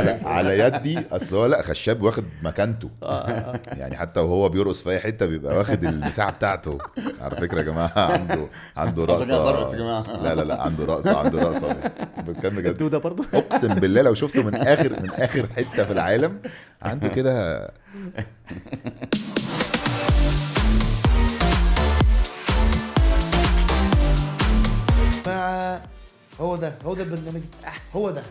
على يدي، اصل هو لا خشاب واخد مكانته يعني، حتى وهو بيرقص في اي حته بيبقى واخد المساحه بتاعته. على فكره يا جماعه عنده قصدك رقصه. برقص يا جماعة. لا عنده رقصه بتكلم بجد. الدودة برضه. اقسم بالله لو شفته من اخر حته في العالم عنده كده. هو ده البرنامج، هو ده.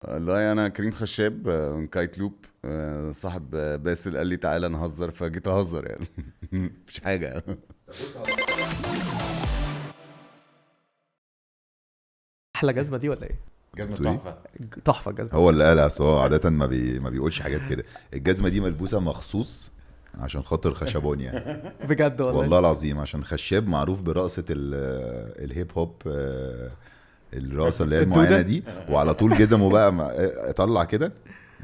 والله انا كريم خشاب من كايت لوب. صاحب باسل قال لي تعالى نهزر فجيت اهزر يعني. مش حاجه. احلى جزمة دي ولا ايه؟ جزمه بتقولي؟ تحفه. تحفة الجزمة. هو اللي قال، اصل هو عاده ما بيقولش حاجات كده. الجزمه دي ملبوسه مخصوص عشان خاطر خشبون يعني. بجد والله العظيم عشان خشاب معروف برقصه الهيب هوب، الرقصه اللي هي المعينه دي، وعلى طول جزمه بقى طلع كده.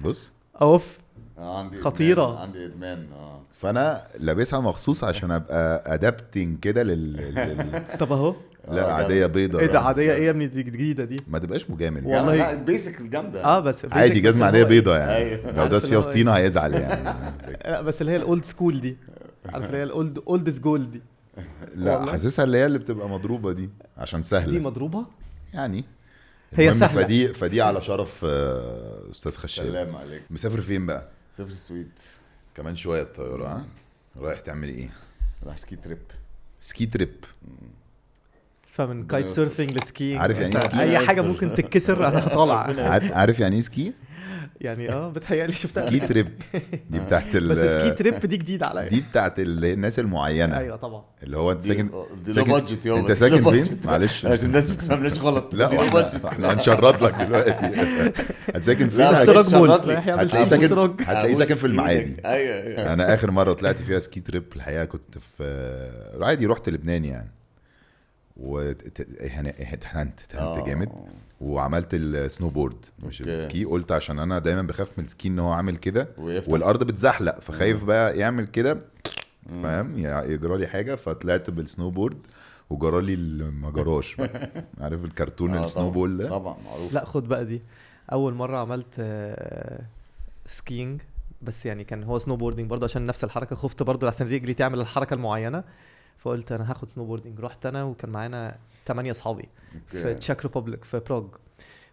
بص اوف عندي خطيرة. إدمان. عندي ادمان. فانا لابسها مخصوص عشان ابقى ادابتنج كده طب اهو. لا عاديه بيضه. ايه ده عادية؟ ايه يا ابني دي جديدة دي؟ ما تبقاش مجامل والله. والله لا البيسك الجامده. بس عادي، basic، جزمه بس عاديه اللي هو بيضه يعني. أيوة. لو عارف داس اللي فيها هو فطينه هيزعل يعني. لا بس اللي هي الاولد سكول دي، عارف اللي هي الاولد جولد دي. لا والله. حاسسها اللي هي اللي بتبقى مضروبه دي عشان دي سهله مضروبة. يعني. هي المهم سهلة. فدي على شرف استاذ خشاب. سلام عليك. مسافر فين بقى؟ سافر السويد. كمان شويه الطياره. ها رايح تعمل ايه؟ راح سكي تريب. سكي تريب. فمن كايت يستر. سيرفينج لسكينج، عارف يعني أنت إيه سكي؟ اي حاجة يستر. ممكن تتكسر انا طالع. عارف يعني ايه سكي؟ يعني بتهيألي شفتها. سكي تريب دي بتاعت بس سكي تريب دي جديدة عليا. دي بتاعت الناس المعينه. ايوه طبعا. اللي هو انت ساكن دي لو بادجت يابا. انت ساكن فين؟ معلش عشان الناس ما تفهمناش غلط. لا دي لو بادجت. احنا هنشرط لك دلوقتي. هتساكن فين؟ لا، بس السراج شرط مول لي. رايح يعمل هتلاقيه سكي في ساكن السراج. هتلاقيه ساكن في المعادي. ايوه. انا اخر مره طلعت فيها سكي تريب الحقيقه كنت في عادي، رحت لبنان يعني، اتهنت جامد، وعملت السنو بورد مش أوكي. السكي. قلت عشان انا دايما بخاف من السكي ان هو عامل كده ويفتح. والارض بتزحلق، فخايف بقى يعمل كده فاهم، يجرى لي حاجه. فطلعت بالسنو بورد وجرى لي ما جراش بقى. عارف الكرتون السنو بول ده؟ طبعا معروف. لا خد بقى دي اول مرة عملت سكينج، بس يعني كان هو سنو بوردنج برضه عشان نفس الحركة. خفت برضه عشان رجلي تعمل الحركة المعينة، فقلت انا هاخد سنو بوردنج. رحت انا وكان معانا 8 اصحابي في تشيك ريبوبليك في براغ.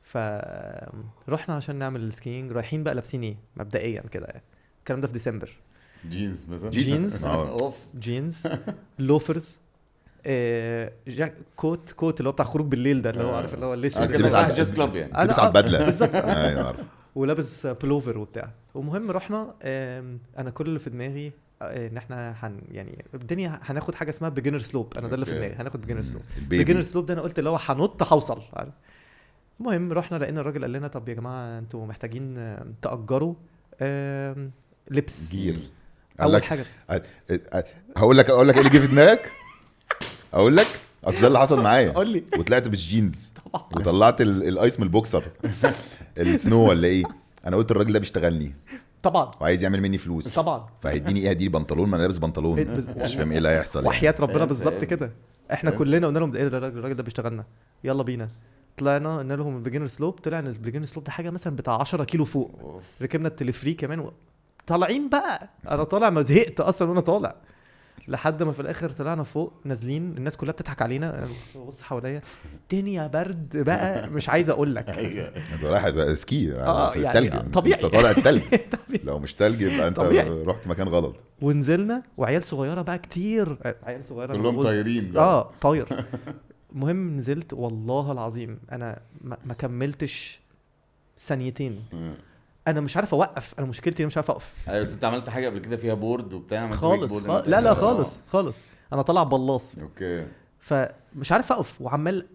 فرحنا عشان نعمل السكينج. رايحين بقى لابسين ايه مبدئيا كده يعني. الكلام ده في ديسمبر. جينز مثلا. جينز. اوف. جينز لوفرز، كوت اللي هو بتاع خروج بالليل ده، اللي هو عارف اللي هو الاسود كده بتلبس رايح على جاز كلاب يعني. تلبس على البدله. بالظبط. ايوه عارف. ولابس بلوفر وبتاع. ومهم رحنا، انا كل اللي في دماغي ان احنا يعني الدنيا هناخد حاجه اسمها بيجنر سلوب. انا ده اللي في أوكي. دماغي، هناخد بيجنر سلوب. البيبي. بيجنر سلوب ده انا قلت اللي هو هنط هوصل. المهم رحنا لقينا الراجل قال لنا طب يا جماعه انتوا محتاجين تأجروا لبس جير. قال اول لك حاجه. هقول لك ايه اللي جه في دماغك. اقول لك اصل ده اللي حصل معايا. قول لي. وطلعت بالجينز طبعا. وطلعت الايس من البوكسر السنو ولا ايه. انا قلت الراجل ده بيشتغلني طبعا. وعايز يعمل مني فلوس طبعا. فهيديني ايه؟ هديني بنطلون، ما انا لابس بنطلون. مش فاهم ايه اللي هيحصل يعني. وحياة ربنا بالظبط كده. احنا كلنا قلنا لهم ده ايه الراجل ده بيشتغلنا، يلا بينا. طلعنا قلنا لهم البيجنر سلوب. طلع ان البيجنر سلوب ده حاجه مثلا بتاع 10 كيلو فوق. ركبنا التلفري كمان طالعين بقى. انا طالع ما زهقت اصلا وانا طالع، لحد ما في الاخر طلعنا فوق نازلين. الناس كلها بتضحك علينا. أنا ببص حواليا الدنيا برد بقى مش عايز اقول لك. انت رايح بقى سكي في يعني التلج. طبيعي. انت طالع التلج. لو مش تلج يبقى انت طبيعي. رحت مكان غلط. ونزلنا وعيال صغيره بقى كتير. عيال صغيره كلهم طايرين بقى. طاير. المهم نزلت والله العظيم انا ما كملتش ثانيتين. انا مش عارف اوقف. انا مشكلتي مش عارف اقف ايوه بس انت عملت حاجه قبل كده فيها بورد وبتاع عملت خالص. ويك بورد لا خالص. انا طالع بلاص. اوكي. فمش عارف اقف وعمال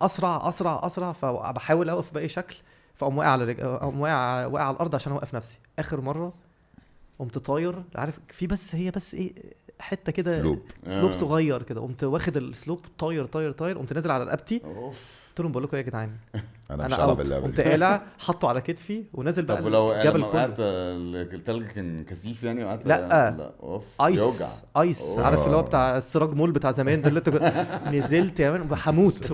اسرع. فبحاول اوقف باي شكل. فاقوم واقع على اقوم واقع على الارض عشان اوقف نفسي. اخر مره قمت طاير. عارف في بس هي بس ايه حته كده سلوب. سلوب صغير كده، قمت واخد السلوب طاير قمت نازل على رقبتي، اوف. قلت لهم بقول لكم ايه يا جدعان انا مش انا هلعب اوت، اللعبه قمت دي. قالع حطه على كتفي ونازل بقى طب ولو الجبل لما وقعت كله. التلج كان كثيف يعني وقعت؟ لا. اوف. ايس ايس، أوه. عارف اللي هو بتاع السراج مول بتاع زمان ده اللي انت نزلت يا مان هموت.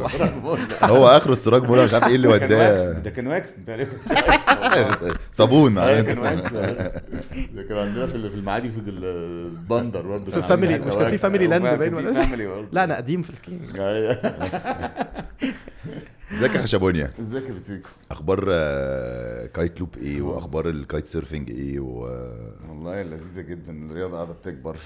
هو اخر السراج مولا مش عارف ايه اللي كان واكس، وداه. ده كان واكس تقريبا. صابون ايوه عارف؟ كان واكس. ده كان عندنا في المعادي في البندر برضه في فاميلي، مش كان في فاميلي لاند باين ولا ولا لا انا قديم في السكينج. ازيك يا خشبونيا؟ ازيك يا بسيكو؟ اخبار كايت لوب ايه واخبار الكايت سيرفنج ايه والله لذيذه جدا، الرياضه قاعده بتكبر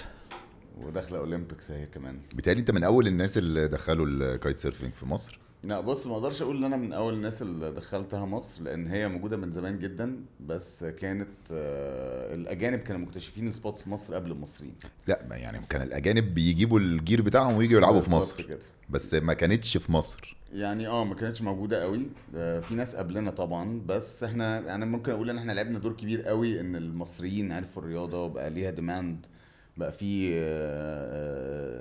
وداخله اولمبيكس هي كمان. بالتالي انت من اول الناس اللي دخلوا الكايت سيرفنج في مصر. لا بص، ما اقدرش اقول ان انا من اول الناس اللي دخلتها مصر، لان هي موجوده من زمان جدا، بس كانت الاجانب كانوا مكتشفين السبوتس في مصر قبل المصريين. لا يعني كان الاجانب بيجيبوا الجير بتاعهم ويجوا يلعبوا في بالظبط مصر كده. بس ما كانتش في مصر يعني ما كانتش موجوده قوي. في ناس قبلنا طبعا، بس احنا انا ممكن اقول ان احنا لعبنا دور كبير قوي ان المصريين عرفوا الرياضه وبقى ليها ديماند، بقى في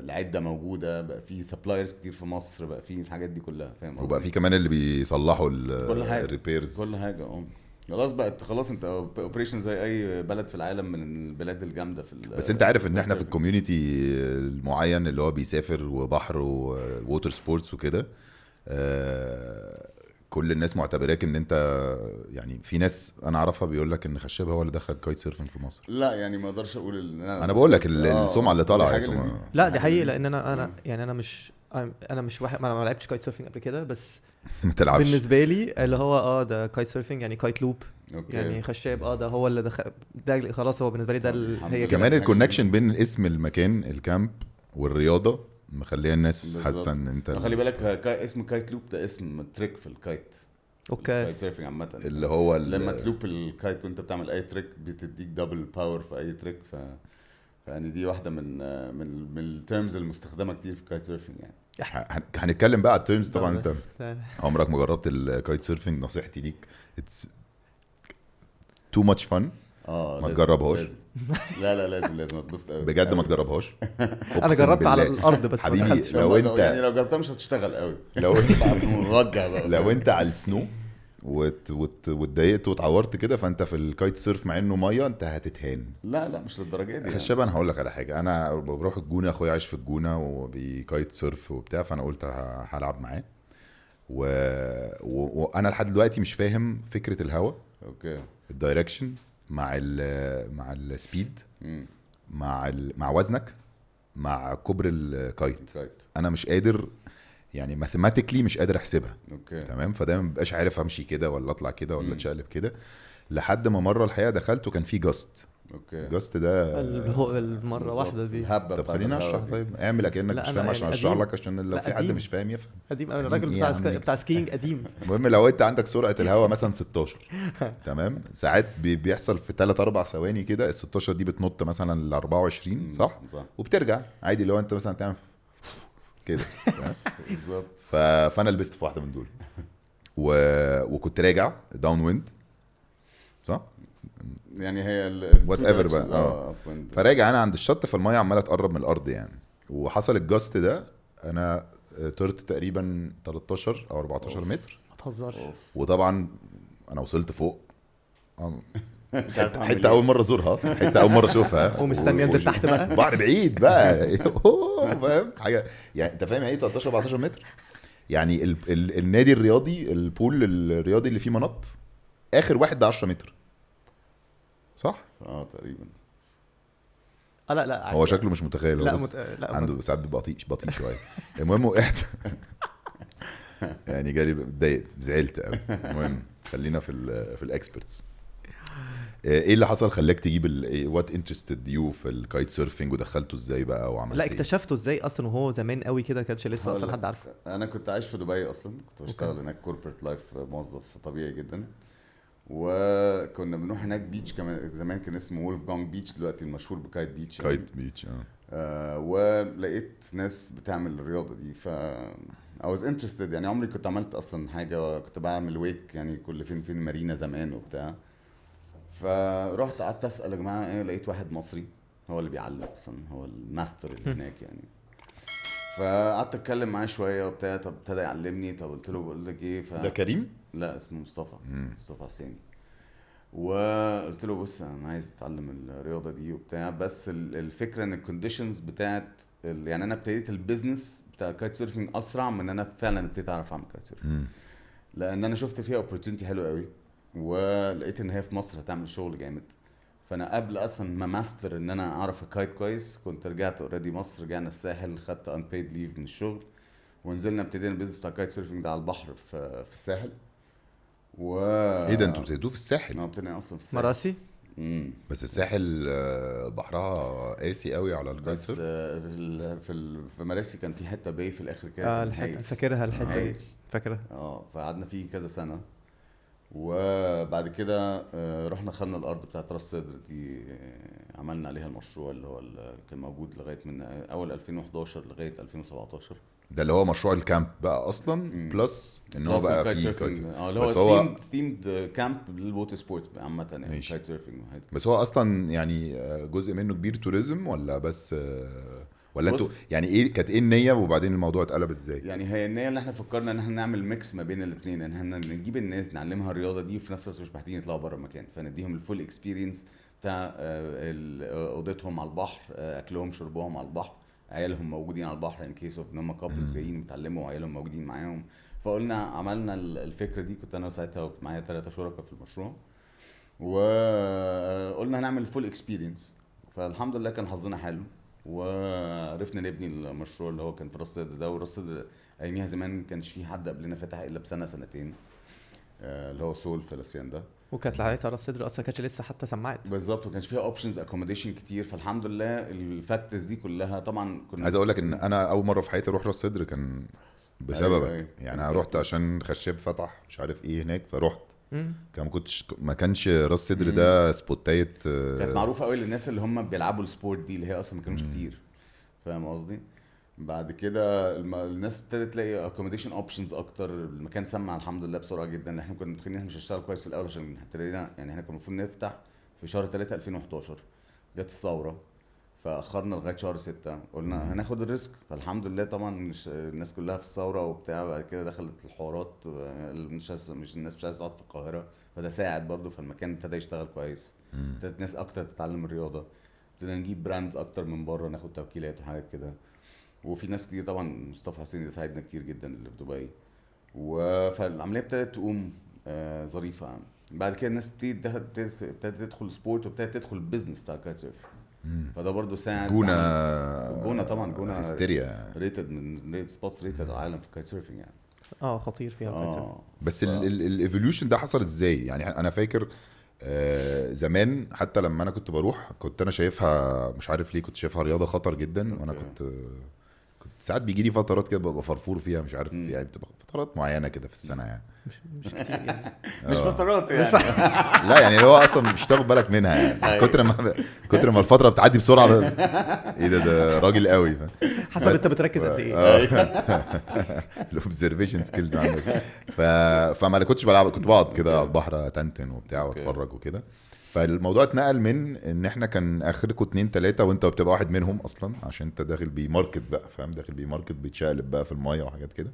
العده موجوده، بقى في سبلايرز كتير في مصر، بقى في الحاجات دي كلها، فاهم قصدي؟ وبقى في كمان اللي بيصلحوا كل حاجه، الريبيرز كل حاجه. خلاص بقت خلاص انت اوبريشن زي اي بلد في العالم من البلاد الجامده في بس انت عارف ان احنا في الكوميونتي المعين اللي هو بيسافر وبحر ووتر سبورتس وكده، كل الناس معتبراك ان انت يعني، في ناس انا اعرفها بيقول لك ان خشاب هو اللي دخل كايت سيرفنج في مصر. لا يعني ما اقدرش اقول انا بقول لك السمعه اللي طالعه لا دي حقيقه، لان انا يعني انا مش واحد ما لعبتش كايت سيرفنج قبل كده، بس ما تلعبش بالنسبه لي اللي هو ده كايت سيرفنج يعني كايت لوب. أوكي. يعني خشاب ده هو اللي دخل ده خلاص، هو بالنسبه لي ده هي كمان الكونكشن بين اسم المكان الكامب والرياضه مخليه الناس حاسه ان انت خلي بالك اسم كايت لوب ده اسم تريك في الكايت. اوكي. الكايت سيرفنج عامه اللي هو لما تلوب الكايت وانت بتعمل اي تريك بتديك دبل باور في اي تريك، يعني دي واحده من التيرمز المستخدمه كتير في الكايت سيرفنج يعني. هنتكلم بقى على التيرمز طبعا. انت عمرك ما جربت الكايت سيرفنج، نصيحتي ليك اتس تو ماتش فن. ما تجربهاش. لا لازم هتبسط قوي بجد، ما تجربهاش. انا جربت على الارض بس حبيبي ما دخلتش. لو انت يعني لو جربتها مش هتشتغل قوي. لو انت على السنو واتضايقت واتعورت كده، فانت في الكايت سيرف مع انه ميه انت هتتهان. لا مش للدرجه دي. خشاب انا هقول لك على حاجه، انا بروح الجونه، اخويا عايش في الجونه وبيكايت سيرف وبتاع، فانا قلت هلعب معاه وانا لحد دلوقتي مش فاهم فكره الهوا. اوكي. الدايركشن مع السبيد مع وزنك مع كبر الكايت، انا مش قادر يعني ماثيماتيكلي مش قادر احسبها. اوكي. تمام. فدايما مبقاش عارف امشي كده ولا اطلع كده ولا اتشقلب كده، لحد ما مره الحقيقه دخلت وكان في جاست. اوكي. جاست ده المره واحده دي. طب خلينا اشرح. طيب اعمل اكنك مش فاهم عشان اشرح لك، عشان لو في حد مش فاهم يفهم. قديم قوي الراجل بتاع سكينج قديم. المهم لو انت عندك سرعه الهواء مثلا 16 تمام، ساعات بيحصل في 3-4 ثواني كده ال 16 دي بتنط مثلا ل 24 صح؟ وبترجع عادي لو انت مثلا تعمل كده بالظبط. فانا لبست في واحده من دول وكنت راجع داون ويند صح؟ يعني هي وات ايفر بقى. فراجع انا عند الشط، فالميه عماله تقرب من الارض يعني، وحصل الجاست ده، انا طرت تقريبا 13 او 14 متر. ما تهزرش. وطبعا انا وصلت فوق حته اول مره ازورها، حته اول مره اشوفها، ومستني انزل تحت بقى بحر بعيد بقى فاهم حاجه يعني. انت فاهم ايه 13 14 متر يعني؟ النادي الرياضي، البول الرياضي اللي فيه منط، اخر واحد ده 10 متر صح؟ تقريبا. لا هو شكله مش متخيل. لا لا عنده ساعات بطيء شويه. المهم وقعت يعني جالي اتضايقت زعلت قوي. المهم خلينا في الاكسبرتس. ايه اللي حصل خلاك تجيب وات انترستد يو في الكايت سيرفنج، ودخلته ازاي بقى وعملت لا اكتشفته ازاي اصلا وهو زمان قوي كده كانش لسه اصلا حد عارفه؟ انا كنت عايش في دبي اصلا، كنت بشتغل هناك كوربريت لايف، موظف طبيعي جدا، وكنا بنروح هناك بيتش كمان زمان كان اسمه وولف جونج بيتش، دلوقتي المشهور بكايت بيتش يعني. كايت بيتش ولقيت ناس بتعمل الرياضه دي، ف I was interested يعني. عمري كنت عملت اصلا حاجه، كنت بعمل ويك يعني كل فين مارينا زمان وبتاع. فرحت قعدت اسال يا جماعه ايه، لقيت واحد مصري هو اللي بيعلم اصلا، هو الماستر اللي هناك يعني. فقعدت اتكلم معاه شويه وبتاع، طب ابتدى يعلمني. طب قلت له بقول لك ايه، ده كريم؟ لا اسمه مصطفى حسيني. وقلت له بص انا عايز اتعلم الرياضه دي وبتاع، بس الفكره ان الكونديشنز بتاعت يعني انا ابتديت البيزنس بتاع الكايت سيرفنج اسرع من ان انا فعلا ابتديت اعرف اعمل كايت سيرفنج، لان انا شفت فيها اوبورتونيتي حلوه قوي، ولقيت ان هي في مصر هتعمل شغل جامد. فانا قبل اصلا ما ماستر ان انا اعرف الكايت كويس، كنت رجعت اوريدي مصر، رجعنا الساحل، خدت unpaid leave من الشغل، ونزلنا ابتدينا البيزنس بتاع الكايت سيرفنج ده على البحر في الساحل. ايه ده انتوا ابتديتوه في الساحل؟ ابتدينا اصلا في الساحل. مراسي. بس الساحل بحرها قاسي قوي على الكايت بس سيرف. في مراسي كان في حته باي في الاخر كده. الحته فاكرها الحته دي، فاكرها. فقعدنا فيه كذا سنه، وبعد كده رحنا خدنا الارض بتاعت راس سدر دي، عملنا عليها المشروع اللي هو كان موجود لغايه من اول 2011 لغايه 2017. ده اللي هو مشروع الكامب بقى اصلا، بلس ان هو بقى فيه كايت سيرف. اللي هو ثيمد كامب للووتر سبورتس عامه يعني، كايت سيرفنج. بس هو اصلا يعني جزء منه كبير توريزم ولا بس ولا انتوا يعني ايه كانت ايه النيه وبعدين الموضوع اتقلب ازاي؟ يعني هي النيه اللي احنا فكرنا ان احنا نعمل ميكس ما بين الاثنين، ان احنا نجيب الناس نعلمها الرياضه دي، وفي نفس الوقت مش محتاجين يطلعوا بره المكان، فنديهم الفول اكسبيرينس بتاع اوضتهم على البحر، اكلهم شربهم على البحر، عيالهم موجودين على البحر ان كيس اوف ان هم كابلز جايين يتعلموا وعيالهم موجودين معاهم. فقلنا عملنا الفكره دي، كنت انا وساعتها وكنت معايا 3 شركاء في المشروع، وقلنا هنعمل فول اكسبيرينس. فالحمد لله كان حظنا حلو، وعرفنا نبني المشروع اللي هو كان في راس سدر ده. وراس سدر اياميها زمان كانش في حد قبلنا فتح الا بسنه سنتين، اللي هو سول فلسيان ده. وكانت لعيبه راس سدر اصلا كانتش لسه حتى سمعت بالظبط، وكانش فيها اوبشنز اكوموديشن كتير. فالحمد لله الفاكتورز دي كلها طبعا كنا عايز اقول لك ان انا اول مره في حياتي اروح راس سدر كان بسببك. أيوة. يعني انا رحت عشان خشاب فتح مش عارف ايه هناك، فرحت. ما كانش راس سدر ده سبوتايت. كانت معروفه قوي للناس اللي هم بيلعبوا السبورت دي، اللي هي اصلا ما كانوش كتير، فاهم قصدي. بعد كده الناس ابتدت تلاقي اكوموديشن اوبشنز اكتر، المكان سمع الحمد لله بسرعه جدا. احنا كنا متخيلين احنا مش هنشتغل كويس في الاول، عشان ابتدينا يعني احنا كنا المفروض نفتح في شهر 3 2011، جت الثوره فاخرنا لغايه شهر 6. قلنا هناخد الريسك، فالحمد لله طبعا مش الناس كلها في الثوره وبتاع. بعد كده دخلت الحوارات، مش الناس مش عايزه تقعد في القاهره، فده ساعد برضو، فالمكان ابتدى يشتغل كويس، ابتدت ناس اكتر تتعلم الرياضه، ابتدينا نجيب براندز اكتر من بره، ناخد توكيلات وحاجات كده. وفي ناس كتير طبعا، مصطفى حسين ده ساعدنا كتير جدا اللي في دبي. فالعمليه ابتدت تقوم ظريفه يعني. بعد كده الناس ابتدت تدخل سبورت، وابتدت تدخل البيزنس بتاع الكايت سيرف، فده برضو ساعد. جونة طبعا، جونة هستيريا ريتد من سبوتس ريتد العالم في الكايت سيرفنج يعني. خطير فيها الكايت سيرفنج. بس الايفوليوشن ده حصل ازاي؟ يعني انا فاكر زمان حتى لما انا كنت بروح، كنت انا شايفها مش عارف ليه، كنت شايفها رياضه خطر جدا. وانا كنت ساعات بيجي لي فترات كده ببقى فرفور فيها، مش عارف يعني، بتبقى فترات معينه كده في السنه يعني، مش كتير يعني. مش فترات يعني. لا يعني اللي هو اصلا مش تاخد بالك منها يعني. كتر ما الفتره بتعدي بسرعه ايه ده راجل قوي. حسب انت بتركز قد ايه. الاوبزرفيشن سكيلز عندك. فما كنتش بلعب، كنت بقعد كده على البحر تنتن وبتاع واتفرج وكده. فالموضوع اتنقل من ان احنا كان اخركم 2 3 وانت بتبقى واحد منهم اصلا، عشان انت داخل بماركت بقى، فاهم، داخل بماركت بيتشقلب بقى في المايه وحاجات كده،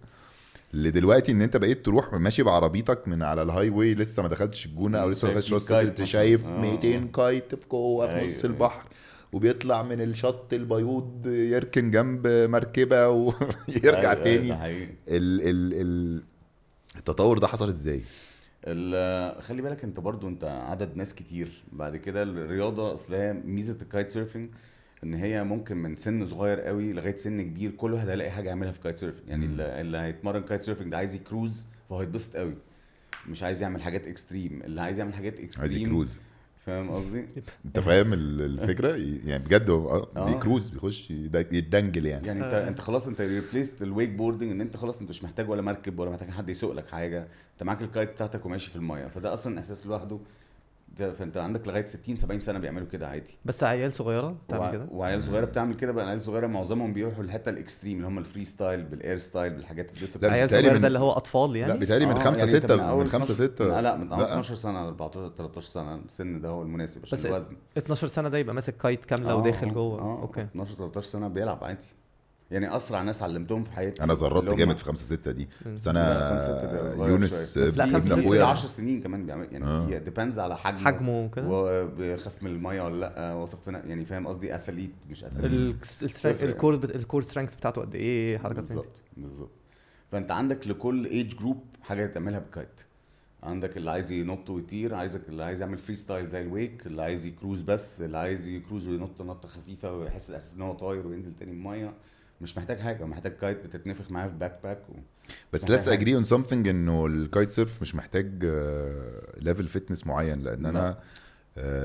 لدلوقتي ان انت بقيت تروح ماشي بعربيتك من على الهاي واي، لسه ما دخلتش الجونه او لسه ما دخلتش راس سدر، انت شايف 200 كايت في جوه في نص البحر، وبيطلع من الشط البيوض يركن جنب مركبه ويرجع تاني. التطور ده حصل ازاي؟ خلي بالك انت برضو، انت عدد ناس كتير. بعد كده الرياضه اصلها ميزه الكايت سيرفنج ان هي ممكن من سن صغير قوي لغايه سن كبير كل واحد هيلاقي حاجه يعملها في كايت سيرفنج يعني. اللي هيتمرن كايت سيرفنج ده عايز يكروز فهو هيتبسط قوي، مش عايز يعمل حاجات اكستريم. اللي عايز يعمل حاجات اكستريم عايز يكروز، فاهم قصدي. انت فاهم الفكره يعني بجد. بيكروز بيخش يتدنجل يعني انت خلاص انت ريبليست الويك بوردنج، ان انت خلاص انت مش محتاج ولا مركب ولا محتاج حد يسوق لك حاجه، انت معاك الكايت بتاعتك وماشي في المايه. فده اصلا احساس لوحده فانت عندك لغايه 60 70 سنه بيعملوا كده عادي. بس عيال صغيره بتعمل كده. وعيال صغيره بتعمل كده بقى. عيال صغيره معظمهم بيروحوا للحته الاكستريم اللي هم الفري ستايل بالاير ستايل بالحاجات الديسبلين. عيال بيتهيألي صغيره من- ده اللي هو اطفال يعني. لا بيتهيألي من 5 يعني أنت 6 أول من 5 12 6 لا من اول لا. 12 سنه 14 13 سنه السن ده هو المناسب عشان بس الوزن. 12 سنه ده يبقى ماسك كايت كامله وداخل جوه. اوكي 12 13 سنه بيلعب عادي يعني. اسرع ناس علمتهم في حياتي انا زرطت اللي هم- جامد في 5 6 دي بس لا، انا 5 6 ده صغير يونس شوية. بس لا، ابن 5 6 في اخويا 10 سنين كمان بيعمل يعني في ديبندز على حجمه وكده وبيخاف من الميه ولا لا واثق فينا يعني فاهم قصدي. اثليت مش اثليت الكور سترينث بتاعته قد ايه حركات بالظبط. فانت عندك لكل ايج جروب حاجه تعملها بكايت. عندك اللي عايز ينط ويطير، اللي عايز يعمل فري ستايل زي الويك، اللي عايز يكروز بس، اللي عايز يكروز وينط نطه خفيفه ويحس الاحساس ان هو طاير وينزل تاني الميه. مش محتاج حاجه، محتاج كايت بتتنفخ معاه في باك باك بس let's agree on something انه الكايت سيرف مش محتاج ليفل فتنس معين. لان انا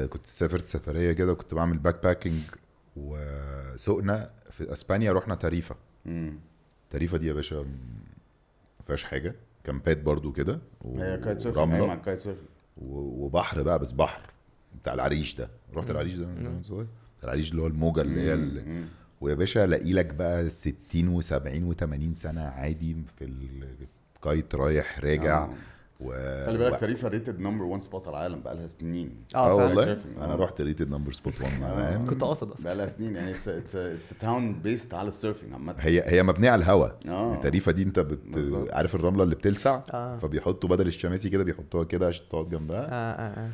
كنت سافرت سفريه كده وكنت بعمل باك باكينج وسوقنا في اسبانيا. رحنا تاريفا. تاريفا دي يا باشا ما فيهاش حاجه، كامبات برضو كده هي كايت سيرف مع كايت سيرف وبحر بقى، بس بحر بتاع العريش ده. رحت العريش ده العريش اللي هو الموجه اللي هي ويا باشا الاقي لك بقى 60 و70 و80 سنه عادي في الكايت رايح راجع. خلي بالك تاريفا ريتد نمبر 1 سبوت على العالم بقى لها سنين. والله انا رحت ريتد نمبر سبوت 1 كنت قاصد اصلا بقى لها سنين يعني. اتس تاون بيست على السيرفنج عامه. هي مبنيه على الهواء. تاريفا دي انت عارف الرمله اللي بتلسع فبيحطوا بدل الشماسي كده بيحطوها كده عشان تقعد جنبها.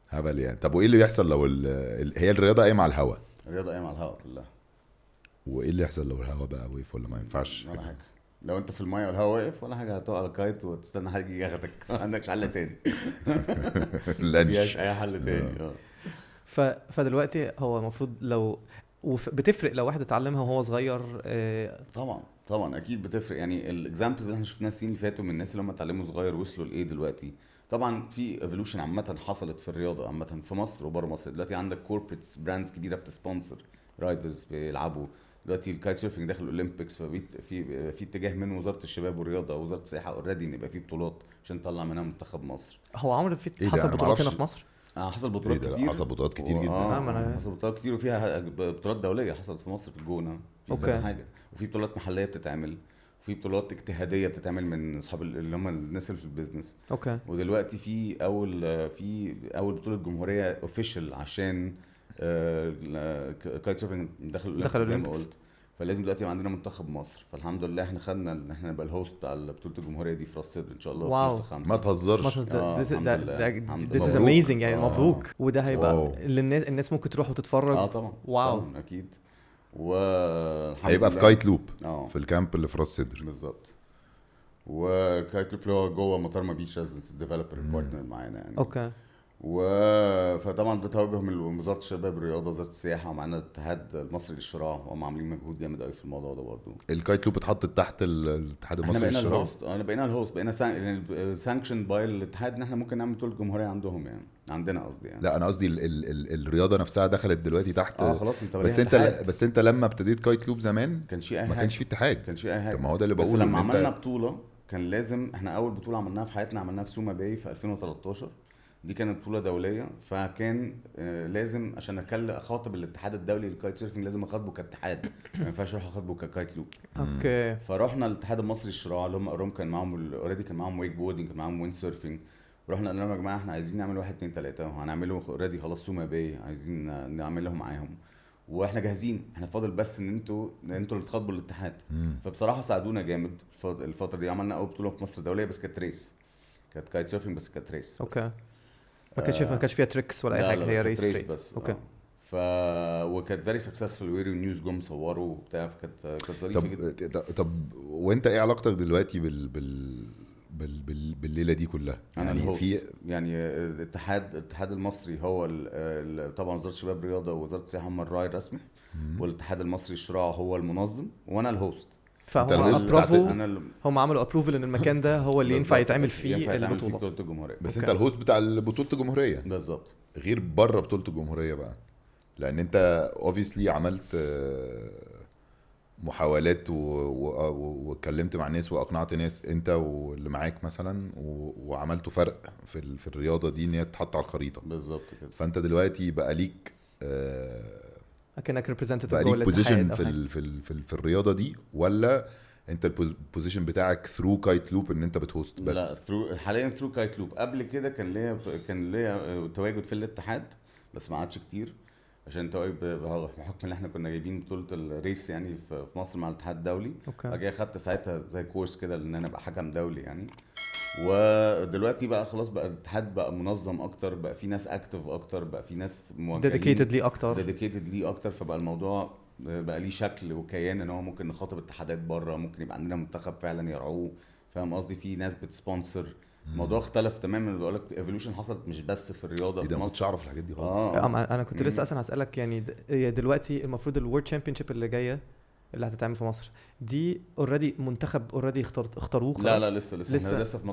هبل يعني. طب وايه اللي بيحصل لو هي الرياضه قايمه على الهواء؟ الرياضه قايمه على الهواء كلها. وايه اللي يحصل لو الهواء بقى وقف ولا ما ينفعش؟ ولا حاجه. لو انت في المايه والهواء واقف ولا حاجه، هتقع على الكايت وتستنى حد يجي ياخدك. ما عندكش حل تاني. مفيش اي حل تاني. فدلوقتي هو المفروض لو بتفرق لو واحد اتعلمها وهو صغير. طبعا اكيد بتفرق يعني. الاكزامبلز اللي احنا شفناها السنين اللي فاتوا من الناس اللي هم اتعلموا صغير وصلوا لايه دلوقتي. طبعا في ايفولوشن عامه حصلت في الرياضه عامه في مصر وبره مصر. دلوقتي عندك كوربريتس براندز كبيره بتسبونسر رايدرز بيلعبوا. دلوقتي الكايت سيرفنج داخل الاولمبيكس، في اتجاه من وزاره الشباب والرياضه او وزاره السياحه اوريدي ان يبقى في بطولات عشان نطلع منها منتخب مصر. هو عمره في حصل بطولات هنا في مصر؟ حصل بطولات كتير. حصل بطولات كتير جدا. حصل بطولات كتير وفيها بطولات دوليه حصلت في مصر في الجونه في كذا حاجه. وفي بطولات محليه بتتعمل وفي بطولات اجتهاديه بتتعمل من اصحاب اللي هم الناس اللي في البيزنس. ودلوقتي في اول بطوله جمهوريه اوفيشال عشان كايت سيرفنج دخل زي ما قلت. فلازم دلوقتي يبقى عندنا منتخب مصر. فالحمد لله احنا خدنا ان احنا نبقى الهوست بتاع بطوله الجمهوريه دي في راس سدر ان شاء الله في نص 5. ما تهزرش. This is amazing يعني. مبروك. وده هيبقى الناس ممكن تروح وتتفرج. طبعا طبعا اكيد. هيبقى في كايت لوب في الكامب اللي في راس سدر بالظبط. وكايت لوب اللي هو جوه مطار بيتش ريزيدنس الديفلوبر البارتنر معانا يعني. فطبعا ده توجه من وزاره الشباب والرياضه وزاره السياحه ومعانا الاتحاد المصري للشراع وهم عاملين مجهود جامد قوي في الموضوع ده برضه. الكايت لوب اتحطت تحت الاتحاد المصري للشراع. احنا بقينا الهوست بقينا سانكشن باي الاتحاد ان احنا ممكن نعمل بطوله جمهوريه عندهم يعني. عندنا قصدي يعني. لا انا قصدي الرياضه نفسها دخلت دلوقتي تحت. خلاص انت بس انت لما ابتديت كايت لوب زمان كانش في اي ما كانش في اتحاد. كانش في اي حاجه. طب ما هو ده اللي بقوله. بس لما عملنا بطوله كان لازم. احنا اول بطوله عملناها في حياتنا عملناها في سوما باي في 2013. دي كانت بطوله دوليه. فكان لازم عشان اخاطب الاتحاد الدولي للكايت سيرفنج لازم اخاطبه كاتحاد. ما ينفعش اروح اخاطبه ككايت لوب. اوكي. فروحنا الاتحاد المصري للشراع اللي هم كان معاهم اوريدي كان معاهم ويك بوردنج كان معاهم ويند سيرفنج. رحنا قلنا لهم يا جماعه احنا عايزين نعمل 1 2 3 وهنعمله اوريدي خلاص سوما باي عايزين نعملهم معاهم واحنا جاهزين. احنا فاضل بس ان انتوا اللي تخاطبوا الاتحاد. فبصراحه ساعدونا جامد الفتره دي. عملنا اول بطوله في مصر دوليه بس كانت ريس. كانت كايت سيرفنج بس كانت ريس. اوكي. ما كانش فيها تريكس ولا اي حاجه. هي ريس بس. اوكي. وكانت فيري سكسسفul. ويري نيوز جم صوروا وبتاع. كانت ظريفه جدا. طب وانت ايه علاقتك دلوقتي بالليله دي كلها؟ انا يعني يعني الاتحاد المصري هو طبعا وزاره الشباب والرياضه ووزاره السياحه هم الراعي الرسمي. والاتحاد المصري للشراع هو المنظم وانا الهوست. هم عملوا ابروفل ان المكان ده هو اللي ينفع يتعمل فيه بطوله الجمهوريه. بس انت الهوست بتاع بطوله الجمهوريه بالظبط. غير بره بطوله الجمهوريه بقى. لان انت obviously عملت محاولات واتكلمت مع ناس واقنعت ناس انت واللي معاك مثلا وعملتوا فرق في الرياضه دي ان هي تتحط على الخريطه. بالظبط كده. فانت دلوقتي بقى ليك اكنك ريبريزنتيف بقى جوه ليك بوزيشن الاتحاد في أو حاجة. في الرياضه دي، ولا انت البوزيشن بتاعك ثرو كايت لوب ان انت بتهوست بس؟ لا حاليا ثرو كايت لوب. قبل كده كان ليا تواجد في الاتحاد بس ما عادش كتير، عشان بحكم ان احنا كنا جايبين بطوله الريس يعني في مصر مع الاتحاد الدولي. اوكي. بعد كده خدت ساعتها زي كورس كده ان انا ابقى حكم دولي يعني. ودلوقتي بقى خلاص بقى الاتحاد بقى منظم اكتر، بقى في ناس اكتف اكتر، بقى في ناس ديديكيتد ليه اكتر. ديديكيتد ليه اكتر. فبقى الموضوع بقى ليه شكل وكيان ان هو ممكن نخاطب اتحادات بره، ممكن يبقى عندنا منتخب فعلا يرعوه، فاهم قصدي؟ في ناس بتسبونسر. الموضوع اختلف تماما. بقول لك ايفولوشن حصلت مش بس في الرياضه في ما مصر. كنتش اعرف الحاجات دي خالص. انا كنت لسه اصلا هسالك يعني دلوقتي المفروض الورد تشامبيونشيب اللي جايه اللي هتتعمل في مصر دي اوريدي منتخب اوريدي اختاروه خلاص؟ لا لسه احنا لسه في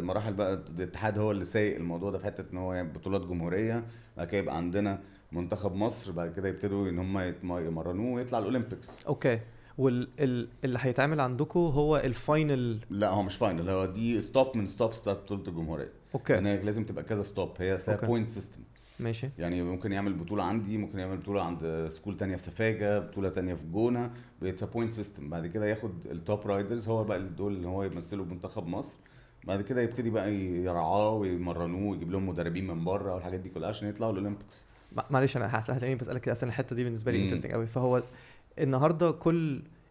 مراحل بقى. الاتحاد هو اللي سايق الموضوع ده في حته ان هو يعني بطولات جمهوريه، بعد كده يبقى عندنا منتخب مصر، بعد كده يبتدوا ان هم يمرنوه ويطلع الاولمبيكس. اوكي. اللي هيتعمل عندكم هو الفاينل؟ لا هو مش فاينل، هو دي ستوب من ستوبس بتاعت بطوله الجمهوريه. اوكي. يعني لازم تبقى كذا ستوب، هي اسمها بوينت سيستم. ماشي. يعني ممكن يعمل بطوله عندي، ممكن يعمل بطوله عند سكول تانية في سفاجه، بطوله تانية في جونه، بيتس بوينت سيستم. بعد كده ياخد التوب رايدرز، هو بقى دول اللي هو يمثلوا منتخب مصر. بعد كده يبتدي بقى يرعاه ويمرنوه ويجيب لهم مدربين من بره والحاجات دي كلها عشان يطلعوا الاولمبيكس. معلش انا هتلاقيني بسالك كده، اصلا الحته دي بالنسبه لي مم. انترستنج قوي. فهو النهارده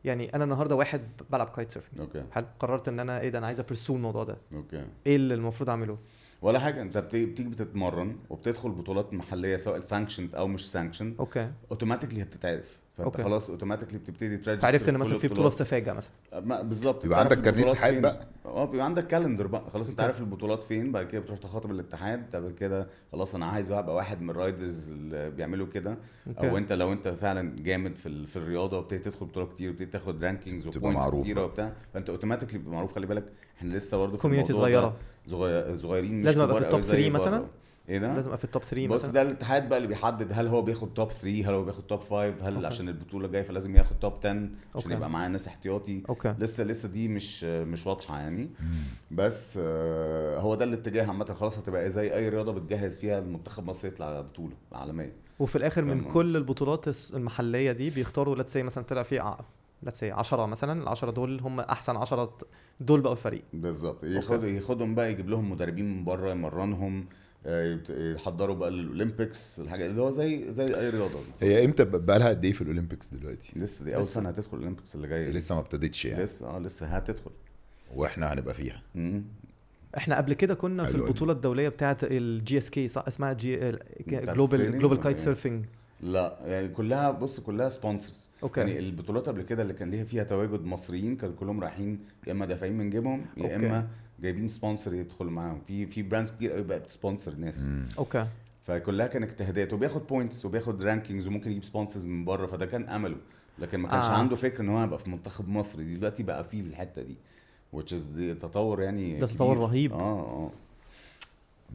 يعني انا النهارده واحد بلعب كايت سيرفنج، اوكي هل قررت ان انا انا عايز ابرسو الموضوع ده، اوكي. ايه اللي المفروض اعمله؟ ولا حاجه، انت بتيجي بتتمرن وبتدخل بطولات محليه سواء سانكشند او مش سانكشند، اوكي. اوتوماتيكلي بتتعرف. فانت أوكي. خلاص اوتوماتيكلي بتبتدي تريجستر. عرفت ان مثلا في بطوله في سفاجه مثلا، بالظبط، يبقى عندك كارنيه اتحاد بقى. بيبقى عندك كالندر بقى خلاص. انت أوكي. عارف البطولات فين. بعد كده بتروح تخاطب الاتحاد، بعد كده خلاص انا عايز ابقى واحد من الرايدرز اللي بيعملوا كده. أوكي. او انت لو انت فعلا جامد في الرياضه وبتبتدي تدخل بطولات كتير وبتبتدي تاخد رانكينجز وبوينتس كتيره وبتاع، فانت اوتوماتيكلي بتبقى معروف. خلي بالك احنا لسه برضه في الموضوع صغيره، صغيرين، مش لازم ابقى في كبار التوب قوي زي 3 مثلا. بره. ايه ده؟ لازم ابقى في التوب 3 بص مثلا. ده الاتحاد بقى اللي بيحدد هل هو بياخد توب 3، هل هو بياخد توب 5، هل أوكي. عشان البطوله جايه فلازم ياخد توب 10 عشان أوكي. يبقى معاه ناس احتياطي. اوكي. لسه دي مش واضحه يعني. بس هو ده الاتجاه عامه. خلاص هتبقى زي اي رياضه بتجهز فيها المنتخب مصر يطلع بطوله عالميه. وفي الاخر من فاهم. كل البطولات المحليه دي بيختاروا لتس سي مثلا طلع فيه لتس سي 10 مثلا، ال10 دول هم احسن 10 دول بقوا الفريق. بالظبط. ياخدهم بقى، يجيب لهم مدربين من بره يمرنهم، يحضروا بقى الاولمبيكس، الحاجه اللي هو زي اي رياضه. هي امتى بقى لها قد ايه في الاولمبيكس دلوقتي؟ لسه دي اول سنه هتدخل الاولمبيكس اللي جايه. لسه ما ابتدتش يعني؟ لسه هتدخل واحنا هنبقى فيها. احنا قبل كده كنا في البطوله الدوليه بتاعه الجي اس كي، صح اسمها جلوبال كايت سيرفنج. لا يعني كلها سبونسرز. يعني البطولات قبل كده اللي كان ليها فيها تواجد مصريين كانوا كلهم رايحين يا اما دافعين من جيبهم يا اما جايبين سبونسر يدخل معاهم. في براندز كتير قوي بقت سبونسر ناس. اوكي. فكلها كانت اجتهادات، وبياخد بوينتس وبياخد رانكينجز وممكن يجيب سبونسرز من بره. فده كان امله، لكن ما كانش عنده فكره ان هو يبقى في منتخب مصر. دلوقتي بقى في الحته دي which is تطور يعني. ده تطور رهيب.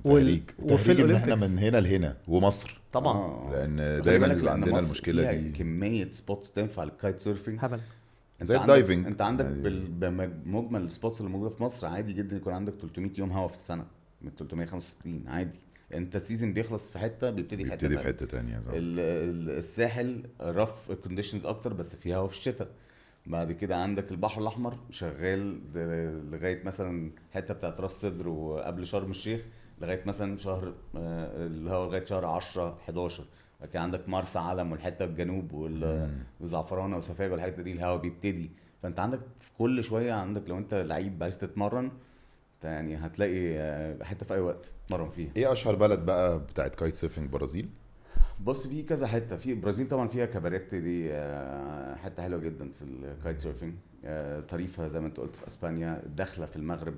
تهريج ان احنا من هنا لهنا ومصر طبعا. لان دايما اللي عندنا المشكله دي كميه سبوتس تنفع للكايت سيرفنج هبل. زي الدايفنج. انت عندك بمجمل السبوتس اللي موجوده في مصر عادي جدا يكون عندك 300 يوم هوا في السنه من 365 عادي. انت السيزون بيخلص في حته بيبتدي في حته ثانيه. الساحل رف كونديشنز اكتر بس فيها هوا في الشتاء. بعد كده عندك البحر الاحمر شغال لغايه مثلا حته بتاعت راس سدر وقبل شرم الشيخ لغايه مثلا شهر اللي هو لغايه شهر 10 11. كان عندك مرسى علم والحته الجنوب والزعفرانه وسفاجه والحته دي الهواء بيبتدي. فانت عندك في كل شويه عندك لو انت لعيب عايز تتمرن يعني هتلاقي حته في اي وقت تتمرن فيها. ايه اشهر بلد بقى بتاعت كايت سيرفنج؟ برازيل؟ بص في كذا حته. في البرازيل طبعا فيها كاباريت، دي حته حلوه جدا في الكايت سيرفنج. طريفه زي ما انت قلت في اسبانيا، داخله في المغرب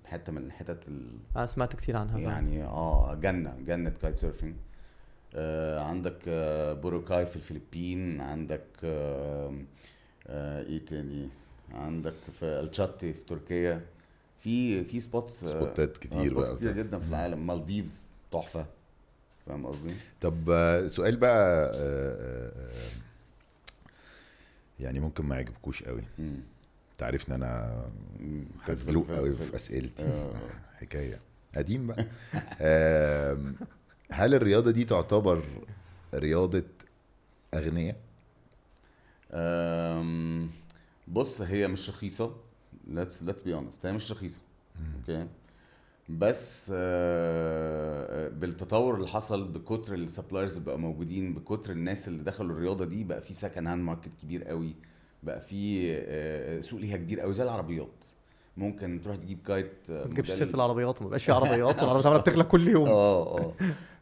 حته من الحتت سمعت كتير عنها يعني جنه كايت سيرفنج. عندك بوروكاي في الفلبين، عندك ايه تاني، عندك في الشاتي في تركيا. في سبوتات كتير بقى كتير جدا في العالم. مالديفز تحفه، فاهم قصدي؟ طب سؤال بقى يعني ممكن ما يعجبكوش قوي. مم. تعرفني انا هزلوق قوي في اسئلتي. حكايه قديم بقى. هل الرياضه دي تعتبر رياضه اغنياء؟ بص هي مش رخيصه. let's be honest هي مش رخيصه. اوكي بس بالتطور اللي حصل بكتر السبلايرز اللي بقى موجودين بكتر الناس اللي دخلوا الرياضه دي بقى في سكند هاند ماركت كبير قوي بقى في سوق ليها كبير قوي زي العربيات. ممكن تروح تجيب كايت ما تجيبش سيره العربيات ما بقاش في عربيات والعربيات عماله بتغلى كل يوم.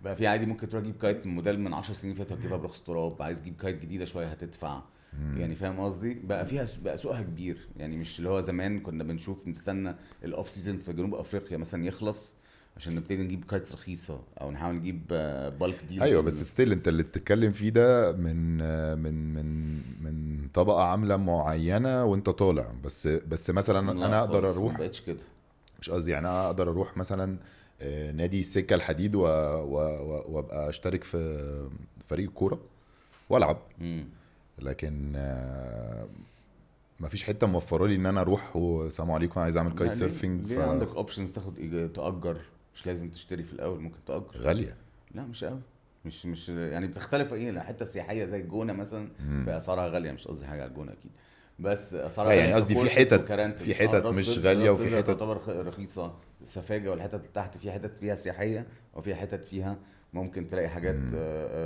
بقى في عادي ممكن تروح تجيب كايت موديل من 10 سنين فاتت تجيبها برخص تراب. عايز تجيب كايت جديده شويه هتدفع. يعني فاهم قصدي بقى فيها بقى سوقها كبير. يعني مش اللي هو زمان كنا بنشوف نستنى الاوف سيزون في جنوب افريقيا مثلا يخلص عشان نبتدي نجيب كايتس رخيصه او نحاول نجيب بالك ديل. ايوه بس ستيل انت اللي بتتكلم فيه ده من طبقه عامله معينه وانت طالع. بس مثلا انا اقدر اروح. ما بقتش كده. مش قصدي يعني انا اقدر اروح مثلا نادي السكه الحديد وابقى اشترك في فريق كوره والعب. لكن ما فيش حته موفره لي ان انا اروح والسلام عليكم عايز اعمل كايت سيرفنج. ليه عندك اوبشنز تاخد تأجر. مش لازم تشتري في الاول ممكن تأجر. غاليه. لا مش قوي. مش يعني بتختلف ايه حته سياحيه زي الجونه مثلا في اسعارها غاليه. مش قصدي حاجه على الجونه اكيد بس اسعارها يعني قصدي في حتت مش غاليه وفي حتت تعتبر رخيصه. سفاجه والحتت اللي تحت في حتت فيها سياحيه وفي حتت فيها ممكن تلاقي حاجات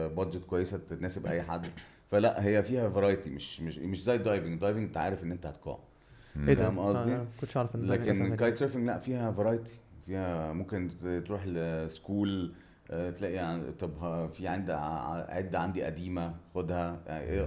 بادجت كويسه تناسب اي حد. فلا هي فيها فرايتي مش زي الدايفنج انت عارف ان انت هتقع. فاهم قصدي؟ كنتش عارف ان لكن الكايت سيرفنج لا فيها فرايتي. فيها ممكن تروح لسكول تلاقي طب في عندي قديمه خدها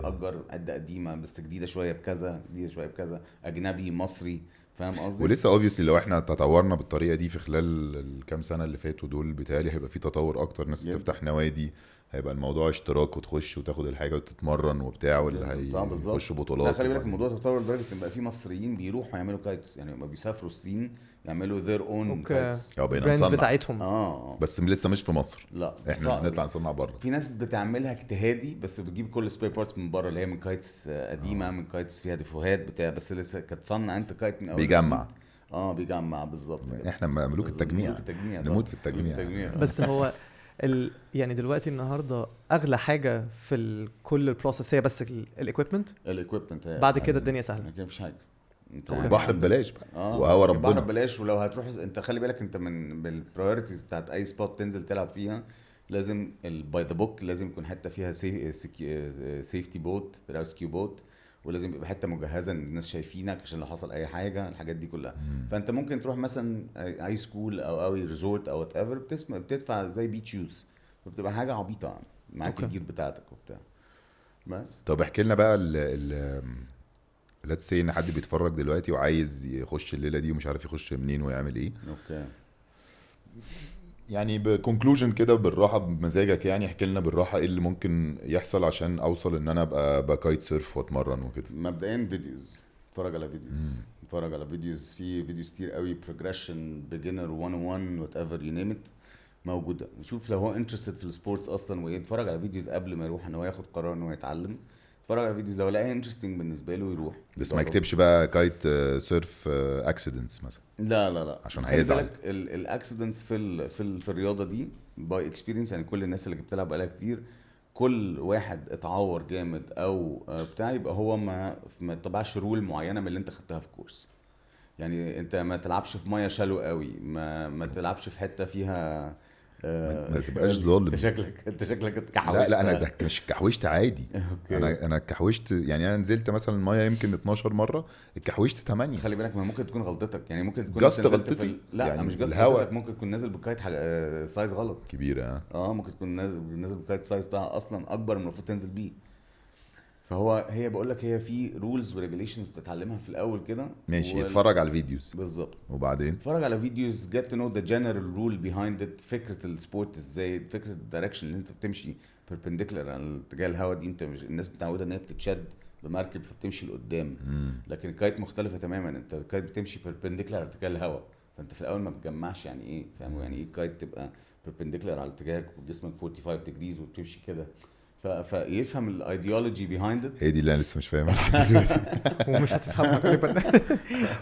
اجر عده قديمه بس جديده شويه بكذا جديده شويه بكذا اجنبي مصري. فاهم قصدي؟ ولسه اوبفيسلي لو احنا تطورنا بالطريقه دي في خلال الكام سنه اللي فاتوا دول بتالي هيبقى في تطور اكتر. ناس تفتح نوادي هيبقى الموضوع اشتراك وتخش وتاخد الحاجه وتتمرن وبتاع واللي هيخش بطولات. خلي بالك الموضوع تطور لدرجه ان بقى في مصريين بيروحوا يعملوا كايتس. يعني لما بيسافروا الصين يعملوا their own كايتس براندز بتاعتهم. بس لسه مش في مصر. لا احنا بنطلع نصنع بره. في ناس بتعملها اجتهادي بس بتجيب كل سبير بارتس من بره اللي هي من كايتس قديمه من كايتس فيها ديفوهات بتاع بس لسه كانت تصنع انت كايت من اول بيجمع. بيجمع بالظبط. احنا ملوك التجميع نموت في التجميع. بس هو يعني دلوقتي النهارده اغلى حاجه في كل البروسيس هي بس الايكويبمنت. بعد كده الدنيا سهله. ما فيش حاجه. البحر ببلاش بقى وهوا ربنا. البحر ببلاش. ولو هتروح انت خلي بالك انت من البرايورتيز بتاعت اي سبوت تنزل تلعب فيها لازم باي ذا بوك. لازم يكون حته فيها سيفتي بوت ريسكيو بوت ولازم يبقى حته مجهزه ان الناس شايفينك عشان لو حصل اي حاجه الحاجات دي كلها. فانت ممكن تروح مثلا اي سكول او ريزورت او وات ايفر بتدفع زي بيتش يوز فبتبقى حاجه عبيطه يعني معاك الجير بتاعتك وبتاع بس. طب احكي لنا بقى ليتس سي ان حد بيتفرج دلوقتي وعايز يخش الليله دي ومش عارف يخش منين ويعمل ايه. اوكي يعني بكونكلوجن كده بالراحه بمزاجك. يعني احكي لنا بالراحه ايه اللي ممكن يحصل عشان اوصل ان انا ابقى كايت سيرف واتمرن وكده. مبدئيا فيديوز. اتفرج على فيديوز. في فيديوز كتير قوي بروجريشن بيجنر 101 وات ايفر يو نيم ات موجوده. شوف لو هو انترستد في السبورتس اصلا ويتفرج على فيديوز قبل ما يروح ان هو ياخد قرار ان هو يتعلم. اتفرج على فيديوز لو لقاها انترستنج بالنسبه له يروح. بس ما يكتبش بقى كايت سيرف اكسيدنتس مثلا. لا عشان هيزعل. الاكسيدنتس في الرياضه دي باي اكسبيرينس. يعني كل الناس اللي بتلعب بقالها كتير كل واحد اتعور جامد او بتاع يبقى هو ما تبعش رول معينه من اللي انت خدتها في كورس. يعني انت ما تلعبش في ميه شالو قوي ما تلعبش في حته فيها ما تبقاش ظالم. انت شكلك اتكحوشت. لا انا ده مش اتكحوشت عادي. انا اتكحوشت. يعني انا نزلت مثلا الميه يمكن 12 مره اتكحوشت 8. خلي بالك ما ممكن تكون غلطتك. يعني ممكن تكون غلطتي. لا يعني مش غلطتك. ممكن تكون نازل بكايت سايز غلط كبيره. ممكن تكون نازل بكايت سايز بتاعها اصلا اكبر من المفروض تنزل بيه. هي بقول لك هي في رولز وريجوليشنز تتعلمها في الاول كده. ماشي اتفرج على الفيديوز بالظبط. وبعدين اتفرج على فيديوز get to know the general rule behind it. فكره السبورت ازاي فكره الدايركشن اللي انت بتمشي perpendicular على اتجاه الهواء دي. انت الناس متعوده ان هي بتتشد بمركب فبتمشي لقدام. لكن الكايت مختلفه تماما. انت الكايت بتمشي perpendicular على اتجاه الهواء. فانت في الاول ما بتجمعش يعني ايه. فاهم يعني ايه الكايت تبقى perpendicular على اتجاهك وجسمك 45 degrees وبتمشي كده. فيفهم الايديولوجي بيهايند ات. هي دي اللي انا لسه مش فاهمها لحد دلوقتي. ومش هتفهمها غالبا.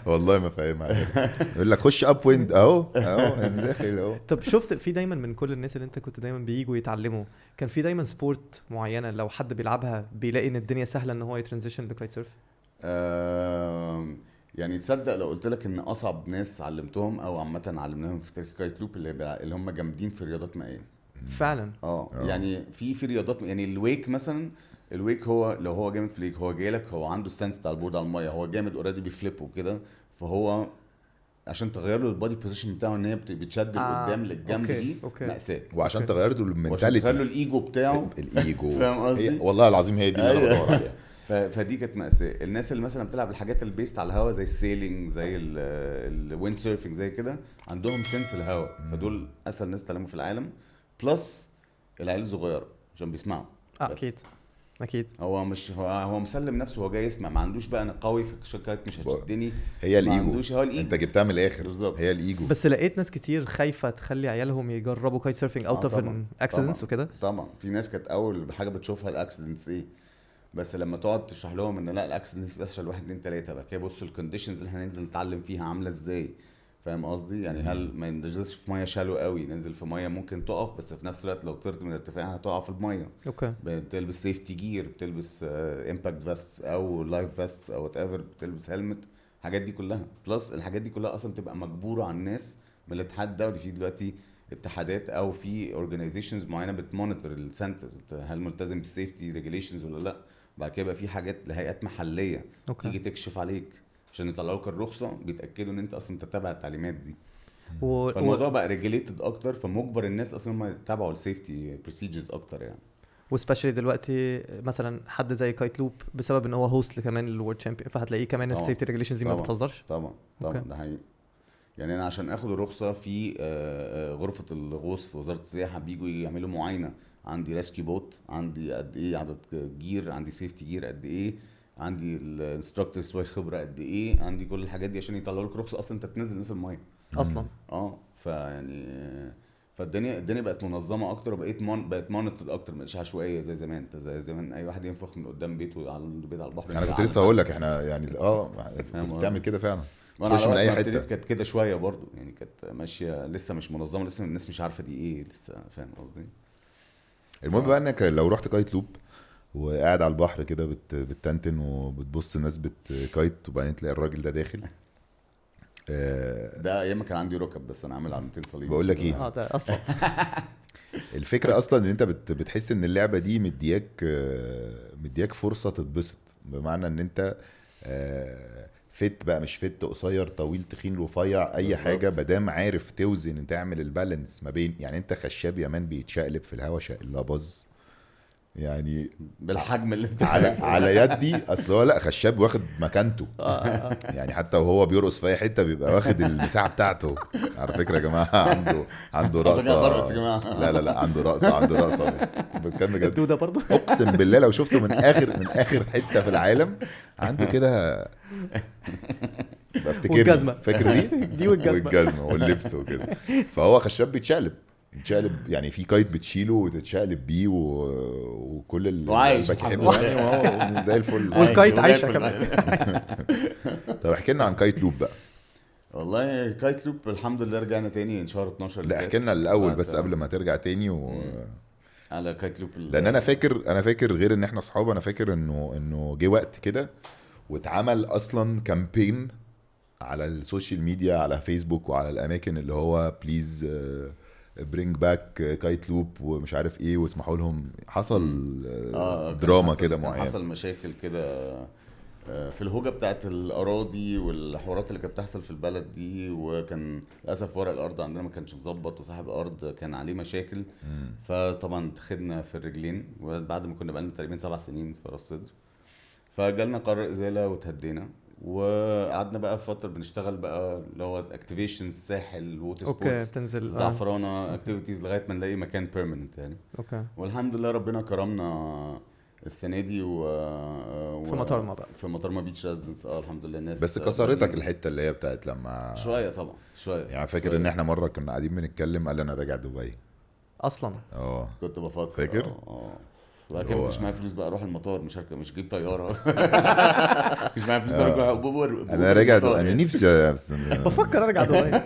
والله ما فاهمها. يقول لك خش اب ويند اهو يعني داخل اهو. طب شفت في دايما من كل الناس اللي انت كنت دايما بييجوا يتعلموا، كان في دايما سبورت معينه لو حد بيلعبها بيلاقي ان الدنيا سهله ان هو يترانزيشن لكايت سيرف؟ يعني تصدق لو قلت لك ان اصعب ناس علمتهم او عامه علمناهم في تركي كايت لوب اللي هم جامدين في رياضات مائيه فعلا. يعني في رياضات، يعني الويك مثلا. الويك هو لو هو جامد في الويك، هو جاي لك هو عنده السنس بتاع البورد على الميه، هو جامد اوريدي بيفليب وكده، فهو عشان تغير له البودي بوزيشن بتاعه ان هي بتشد لقدام للجنب دي مأساة. وعشان تغير له وعشان المنتاليتي، تغير له الايجو بتاعه. الايجو فاهم قصدي؟ والله العظيم هي دي اللي انا بدور عليها. فدي كانت مأساة. الناس اللي مثلا بتلعب الحاجات اللي بيست على الهواء زي السيلينج زي الويند سيرفنج زي كده، عندهم سنس الهواء، فدول اسهل ناس تعلموا في العالم. بلس العيال الصغيره عشان بيسمعوا. اكيد هو مسلم نفسه، هو جاي يسمع، ما عندوش بقى انا قوي في الشركات مش هتشدني. هي ما الايجو. عندوش، هو الايجو. انت جبتها من الاخر بالظبط، هي الايجو. بس لقيت ناس كتير خايفه تخلي عيالهم يجربوا كايت سيرفنج اوت اوف اكسيدنتس وكده. طبعا في ناس كانت اول حاجه بتشوفها الاكسيدنتس ايه، بس لما تقعد تشرح لهم ان لا الاكسيدنتس بتحصل 1 2 3 بقى كده، بصوا الكونديشنز اللي احنا ننزل نتعلم فيها عامله ازاي. فاهم قصدي؟ يعني هل ما ننزلش في ميه شالو قوي، ننزل في ميه ممكن تقف، بس في نفس الوقت لو طرت من ارتفاع هتقع في الميه. بتلبس سيفتي جير، بتلبس امباكت فيستس او لايف فيستس او وات ايفر، بتلبس هيلمت، الحاجات دي كلها. بلس الحاجات دي كلها اصلا بتبقى مجبوره على الناس من الاتحاد الدولي. في دلوقتي اتحادات او في اورجانيزيشنز معينه بتمونيتور السنترز، هل ملتزم بالسيفتي ريجوليشنز ولا لا. بعد كده بقى في حاجات لهيئات محليه تيجي تكشف عليك عشان يطلعوا لك الرخصه، بيتاكدوا ان انت اصلا بتتبع التعليمات دي. فالموضوع بقى ريجوليتد اكتر، فمجبر الناس اصلا هم يتبعوا السيفتي بروسيجرز اكتر يعني. وسبيشالي دلوقتي مثلا حد زي كايت لوب بسبب ان هو هوست كمان للورد تشامبيون، فهتلاقيه كمان السيفتي ريجوليشنز دي ما بتهزرش. طبعا ده حقيقي. يعني انا عشان اخد الرخصه في غرفه الغوص في وزاره السياحه بيجوا يعملوا معاينه، عندي ريسكيو بوت، عندي قد ايه عدد جير، عندي سيفتي جير قد ايه، عندي الانستراكتور شويه خبره قد ايه، عندي كل الحاجات دي عشان يطلعوا لك رخصه اصلا انت تنزل الناس الميه اصلا. فيعني فالدنيا بقت منظمه اكتر، وبقت مونيتور اكتر، مش عشوائيه زي زمان. انت زي زمان اي واحد ينفخ من قدام بيته على البيت على البحر. انا كنت لسه هقول لك احنا يعني بتعمل كده فعلا. مش من اي حته. كانت كده شويه برضو يعني، كانت ماشيه لسه مش منظمه، لسه الناس مش عارفه دي ايه لسه. فاهم قصدي؟ المهم بقى انك لو رحت كايت لوب وقاعد على البحر كده بتتنتن وبتبص الناس بتكايت، وبعدين تلاقي الراجل ده داخل. ده ايام كان عندي ركب بس انا عامل على 200 صليب. بقول لك ايه ده اصلا الفكره اصلا ان انت بتحس ان اللعبه دي مدياك فرصه تتبسط، بمعنى ان انت فت بقى، مش فت قصير طويل تخين رفيع اي بالزبط. حاجه بدام عارف توزن تعمل البالانس ما بين، يعني انت خشاب يمان بيتشقلب في الهوا شقلباز يعني بالحجم اللي انت على يدي. اصل هو لا خشاب واخد مكانته يعني، حتى وهو بيرقص في اي حته بيبقى واخد المساحه بتاعته. على فكره يا جماعه عنده رقصه. لا عنده رقصه بكام بجد. الدوده برضه اقسم بالله لو شفته من اخر حته في العالم عنده كده بفتكر فاكر دي والجزمه واللبس وكده. فهو خشاب بيتشقلب يعني، في كايت بتشيله وتتشقلب بيه وكل اللي بحبه يعني زي الفل. والكايت عايشه كمان. طب احكي لنا عن كايت لوب بقى. والله كايت لوب الحمد لله رجعنا تاني ان شهر 12. لا احكي لنا الاول بس قبل ما ترجع تاني على كايت لوب. لان انا فاكر غير ان احنا اصحاب، انا فاكر انه جه وقت كده واتعمل اصلا كامبين على السوشيال ميديا، على فيسبوك وعلى الاماكن اللي هو بليز برينج باك كايت لوب ومش عارف ايه، واسمحوا لهم. حصل دراما كده معينه، حصل مشاكل كده في الهوجه بتاعت الاراضي والحوارات اللي كانت بتحصل في البلد دي، وكان للاسف ورق الارض عندنا ما كانش مظبط، وصاحب الارض كان عليه مشاكل. فطبعا خدنا في الرجلين، وبعد ما كنا بقالنا تقريبا 7 سنين في راس سدر، فجالنا قرار ازاله وتهدينا، وقعدنا بقى فتره بنشتغل بقى اللي هو اكتيفيشنز، ساحل، ووتر سبورتس، تنزل زعفرانه اكتيفيتيز لغايه ما نلاقي مكان بيرمننت يعني. والحمد لله ربنا كرمنا السنه دي في مطارما بقى، في مطارما بيتش ريزيدنس. الحمد لله. الناس بس كسرتك الحته اللي هي بتاعت لما شويه طبعا شويه يعني. فاكر ان احنا مره كنا قاعدين بنتكلم قال انا راجع دبي اصلا. كنت بفكر فاكر وبعد كده هو- مش معايا فلوس بقى اروح المطار، مش جيب طياره. مش معايا فلوس اروح انا راجع انا نفسي بس بفكر ارجع دبي.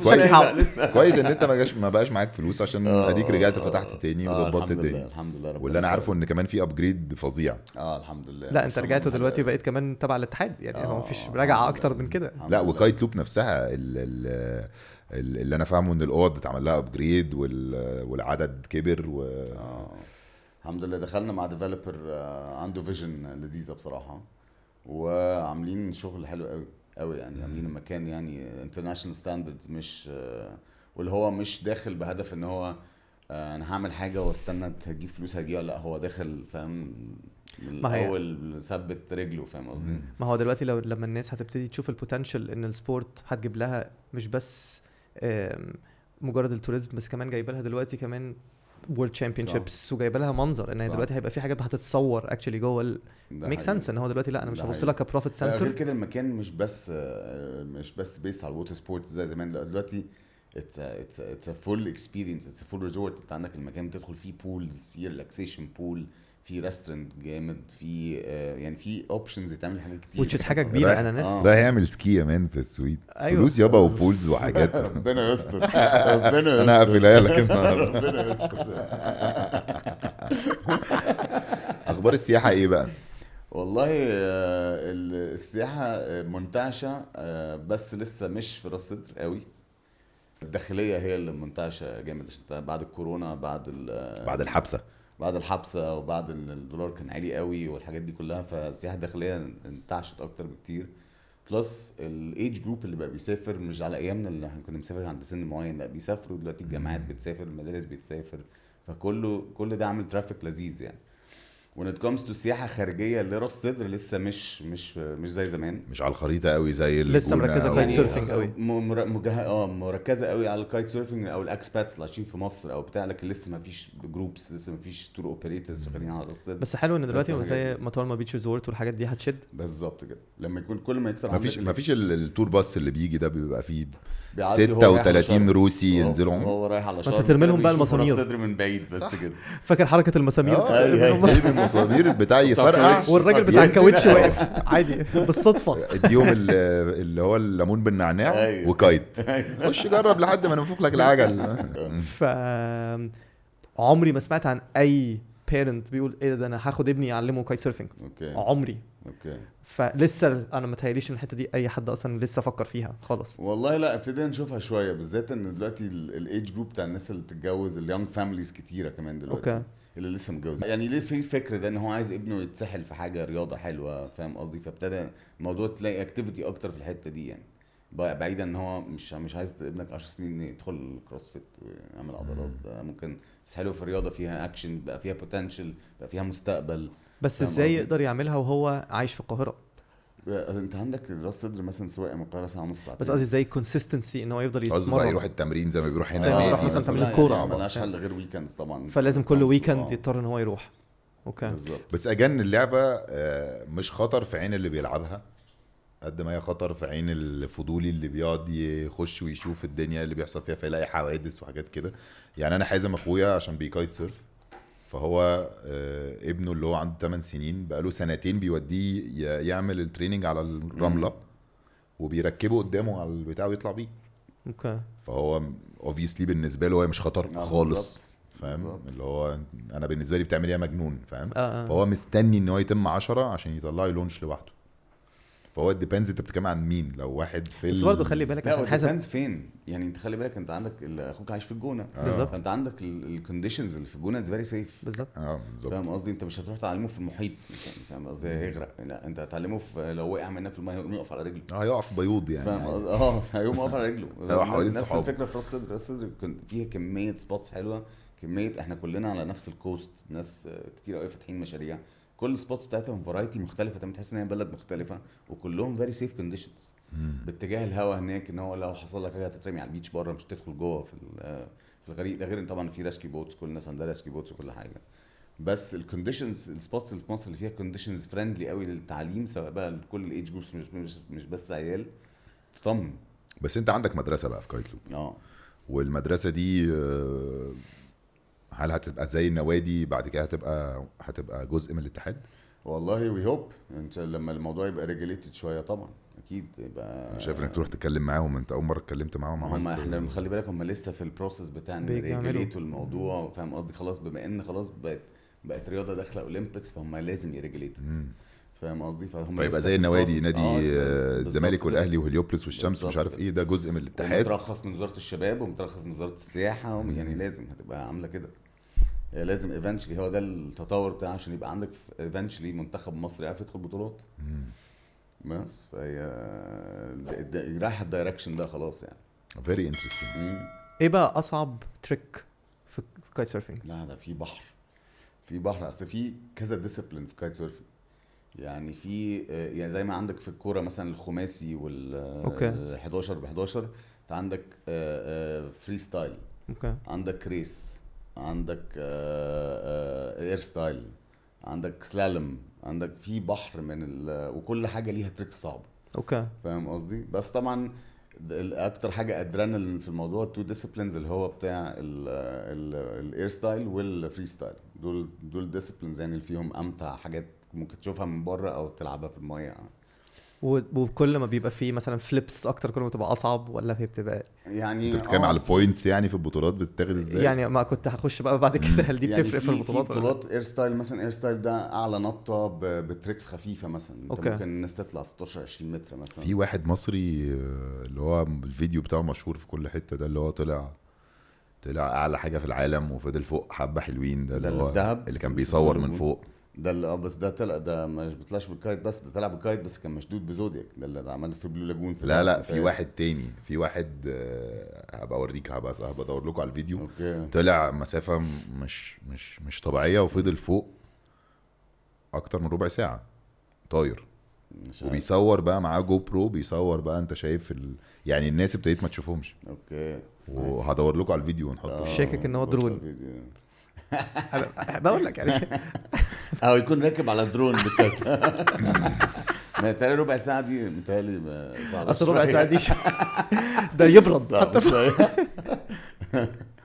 كويس. لسه كويس ان انت ما بقاش معاك فلوس عشان اديك رجعت فتحت تاني وظبطت الحمد لله الدنيا. الحمد لله ربنا واللي انا عارفه يبارك. ان كمان في ابجريد فظيع. الحمد لله. لا ما انت شاء الله رجعت من دلوقتي حاجة. بقيت كمان تبع الاتحاد يعني، هو مفيش الحمد راجعه لله. اكتر من كده. الحمد لا لله. وكايت لوب نفسها اللي انا فاهمه ان الاوض اتعمل لها ابجريد والعدد كبر الحمد لله دخلنا مع ديفلوبر عنده فيجن لذيذه بصراحه، وعاملين شغل حلو قوي قوي يعني. عاملين المكان يعني انترناشونال ستاندردز، مش واللي هو مش داخل بهدف ان هو انا هعمل حاجه واستنى هتجيب فلوس هجيبها، لا هو داخل فاهم من ما هي- الاول ثبت رجله، فاهم قصدي. ما هو دلوقتي لما الناس هتبتدي تشوف البوتنشال ان السبورت هتجيب لها مش بس مجرد التوريزم، بس كمان جايبه لها دلوقتي كمان وورلد تشامبيونشيبس، وجايبه لها منظر ان هي صح. دلوقتي هيبقى في حاجات هتتصور اكشلي جوه ده ميك حقيقي. سنس ان هو دلوقتي لا انا مش ده هبص حقيقي. لها كبروفيت غير سنتر. كده المكان مش بس بيس على الووتر سبورتس زي زمان، لا دلوقتي it's a full experience, it's a full resort. انت عندك المكان بتدخل فيه بولز، فيه ريلاكسيشن بول، في ريستورانت جامد، في يعني في اوبشنز يتعمل حاجات كتير. which is حاجه كبيره. رايح- انا ناس رايح يعمل سكي يا مان في السويد. أيوة. فلوس يابا وبولز وحاجات. ربنا يستر. ربنا يستر. انا هقفلها لك النهارده. ربنا يستر. اخبار السياحه ايه بقى؟ والله السياحة منتعشة، بس لسه مش في راس صدر قوي. الداخلية هي اللي منتعشة جامد، عشان بعد الكورونا، بعد الحبسه. بعد الحبسة وبعد الدولار كان عالي قوي والحاجات دي كلها، فالسياحة الداخلية انتعشت أكتر بكتير. بلس الايج جروب اللي بقى بيسافر مش على ايامنا اللي احنا كنا بنسافر عند سن معين، لا بيسافروا دلوقتي، الجامعات بتسافر، المدارس بتسافر، كل ده عامل ترافيك لذيذ يعني. when it comes to سياحة خارجية لراس صدر لسه مش زي زمان. مش على الخريطه قوي زي لسه الجونة مركزة أو- كايت سيرفينج قوي. مركزة قوي على الكايت سيرفينج او الاكسباتس اللي عايشين في مصر او بتاع، لكن لسه ما فيش جروبس، لسه ما فيش تور اوبريتورز شغالين على راس صدر. بس حلو ان دلوقتي لسه زي حاجات. مطار ما بيتش ريزورت والحاجات دي هتشد. بالظبط كده، لما يكون كل ما يكتر ما فيش التور باص اللي بيجي ده بيبقى فيه بيعدي هو رايح على 36 شرم. روسي ينزلوا. هو رايح على شرم، فأنت ترمي لهم بقى بيشوف راس المسامير. صدر من بعيد بس صح. كده. فاكر حركه المسامير؟ جايب المسامير بتاع يفرقع الكاوتش. والراجل بتاع ينزل. الكاوتش واقف عادي بالصدفه. اديهم اللي هو الليمون بالنعناع أيوة. وكايت. خش جرب لحد ما ننفخ لك العجل. ف عمري ما سمعت عن اي بيرنت بيقول ايه ده انا هاخد ابني اعلمه كايت سيرفنج. اوكي عمري. اوكي. فلسه انا ما تهيأليش ان الحته دي اي حد اصلا لسه فكر فيها خالص. والله لا، ابتدينا نشوفها شويه، بالذات ان دلوقتي الايج جروب بتاع الناس اللي بتتجوز، اليونج فاميليز كتيره كمان دلوقتي. اوكي. اللي لسه متجوز يعني ليه في فكر ده ان هو عايز ابنه يتسحل في حاجه رياضه حلوه، فاهم قصدي. فابتدى الموضوع تلاقي اكتيفيتي اكتر في الحته دي يعني، بعيدا ان هو مش عايز ابنك 10 سنين يدخل كروسفيت ويعمل عضلات، ده ممكن تسحله في رياضه فيها اكشن، بقى فيها بوتنشال، بقى فيها مستقبل. بس فاهم ازاي قصدي؟ يقدر يعملها وهو عايش في القاهره؟ انت عندك راس صدر مثلا سواقه من القاهره ساعه ونص، بس قصدي ازاي كونسيستنسي ان هو يفضل قصده بقى يتمرن. يروح التمرين زي ما بيروح هنا زي ما نادي بيروح مثلا مثلاً. تمرين لا، كورة. يعني ملهاش حل غير ويكندز طبعا، فلازم كل ويكند آه. يضطر ان هو يروح. اوكي. بالظبط. بس اجن اللعبه مش خطر في عين اللي بيلعبها قد ما هي خطر في عين الفضولي اللي بيقعد يخش ويشوف الدنيا اللي بيحصل فيها، فيلاقي حوادث وحاجات كده. يعني انا حازم اخويا عشان بيكايت سيرف، فهو ابنه اللي هو عنده 8 سنين بقاله سنتين بيوديه يعمل التريننج على الرمله وبيركبه قدامه على البتاع ويطلع بيه. اوكي. فهو اوبفيسلي بالنسبه له هي مش خطر خالص، بالظبط. فاهم بالظبط. اللي هو انا بالنسبه لي بتعمل ايه يا مجنون، فاهم. آه. فهو مستني ان هو يتم 10 عشان يطلعه يلونش لوحده. فهو الديبندز انت بتتكلم عن مين، لو واحد في بس برضه خلي بالك لا عشان حازم ديبندز فين يعني، انت خلي بالك انت عندك اخوك عايش في الجونه، بالظبط. فانت عندك الكونديشنز اللي في الجونه از فيري سيف. بالظبط. بالظبط. فاهم قصدي، انت مش هتروح تعلمه في المحيط، فاهم قصدي، هيغرق، لا انت هتعلمه في لو وقع منك في الميه يقوم يقف على رجله، هيقف بيوض يعني فاهم عادي. قصدي، هيقوم يقف على رجله. هيقف حوالين نفس صحابه. الفكره في راس صدر. راس صدر فيها كميه سبوتس حلوه، كميه، احنا كلنا على نفس الكوست، ناس كتير قوي فاتحين مشاريع، كل السبوتس بتاعتهم فرايتي مختلفه، انت بتحس ان هي بلد مختلفه، وكلهم فيري سيف كونديشنز. باتجاه الهواء هناك، ان هو لو حصل لك حاجه هتترمي على البيتش بره، مش تدخل جوه في الغريق ده، غير ان طبعا في ريسكيو بوتس، كل الناس عندها ريسكيو بوتس وكل حاجه. بس الكونديشنز، السبوتس اللي في مصر اللي فيها كونديشنز فريندلي قوي للتعليم، سواء بقى لكل الايدج جروبس، مش بس عيال، تطمن. بس انت عندك مدرسه بقى في كايت لوب، والمدرسه دي هل هتبقى زي النوادي بعد كده هتبقى جزء من الاتحاد؟ والله وي هوب انت لما الموضوع يبقى ريجوليتد شويه طبعا اكيد يبقى. أنا شايف انك تروح تتكلم معاهم، انت اول مره اتكلمت معاهم هم احنا خلي بالك هم لسه في البروسيس بتاع ان بيعملوا. ريجوليتوا الموضوع، فاهم قصدي؟ خلاص بما ان خلاص بقت رياضه داخله اولمبيكس فهم لازم يريجوليتد، فاهم قصدي؟ فهم فيبقى لسه زي في النوادي، البروسيس. نادي بالظبط الزمالك كده. والاهلي وهليوبلس والشمس مش عارف بالظبط. ايه، ده جزء من الاتحاد. ومترخص من وزاره الشباب ومترخص من وزاره السياحه يعني لازم هتبقى عامله كده. لازم ايفنتشلي هو ده التطور بتاعه عشان يبقى عندك ايفنتشلي منتخب مصري يعرف يدخل بطولات. بس فهي رايحه الدايركشن ده خلاص يعني. فيري انترستنج. ايه بقى اصعب تريك في كايت سيرفينج؟ لا ده في بحر اصل في كذا ديسيبلين في كايت سيرفينج. يعني في يعني زي ما عندك في الكوره مثلا الخماسي وال 11 ب 11، انت عندك فري ستايل، اوكي عندك ريس، عندك اير ستايل، عندك سلالم، عندك في بحر من وكل حاجه ليها تريك صعب. اوكي فاهم قصدي؟ بس طبعا اكتر حاجه ادرينالين في الموضوع التو ديسيبلينز اللي هو بتاع الاير ستايل والفري ستايل. دول ديسيبلينز يعني اللي فيهم امتع حاجات ممكن تشوفها من بره او تلعبها في الميه يعني. وكل ما بيبقى فيه مثلا فليبس اكتر كل ما تبقى اصعب، ولا هي بتبقى يعني انت بتتكلم على البوينتس يعني في البطولات بتتاخد ازاي؟ يعني ما كنت هخش بقى بعد كده هل دي يعني بتفرق في البطولات في ولا لا؟ بطولات اير ستايل مثلا، اير ستايل ده اعلى نطه بتريكس خفيفه مثلا. انت أوكي. ممكن الناس تطلع 16 20 متر مثلا. في واحد مصري اللي هو الفيديو بتاعه مشهور في كل حته، ده اللي هو طلع اعلى حاجه في العالم وفضل فوق حبه حلوين، ده اللي هو في دهب اللي كان بيصور من فوق. ده اللي بس ده طلع، ده مش بيطلعش بالكايت بس، ده طلع بالكايت بس كان مشدود بزودياك. ده اللي عملت في بلو لاجون في لا دهب. في واحد تاني، في واحد هبقى اوريك، هبقى ادور لكم على الفيديو. اوكي. طلع مسافه مش طبيعيه وفضل فوق اكتر من ربع ساعه طاير، مش عارف. وبيصور بقى معاه جو برو، بيصور بقى انت شايف يعني الناس ابتديت ما تشوفهمش، اوكي. وهدور لكم على الفيديو ونحطه. شاكك ان هو بص درون. الفيديو. انا بقول لك يعني او يكون راكب على درون بالكايت. متهيألي ربع ساعة دي متهيألي صعبة. اصل ربع ساعه دي ده يبرد حتى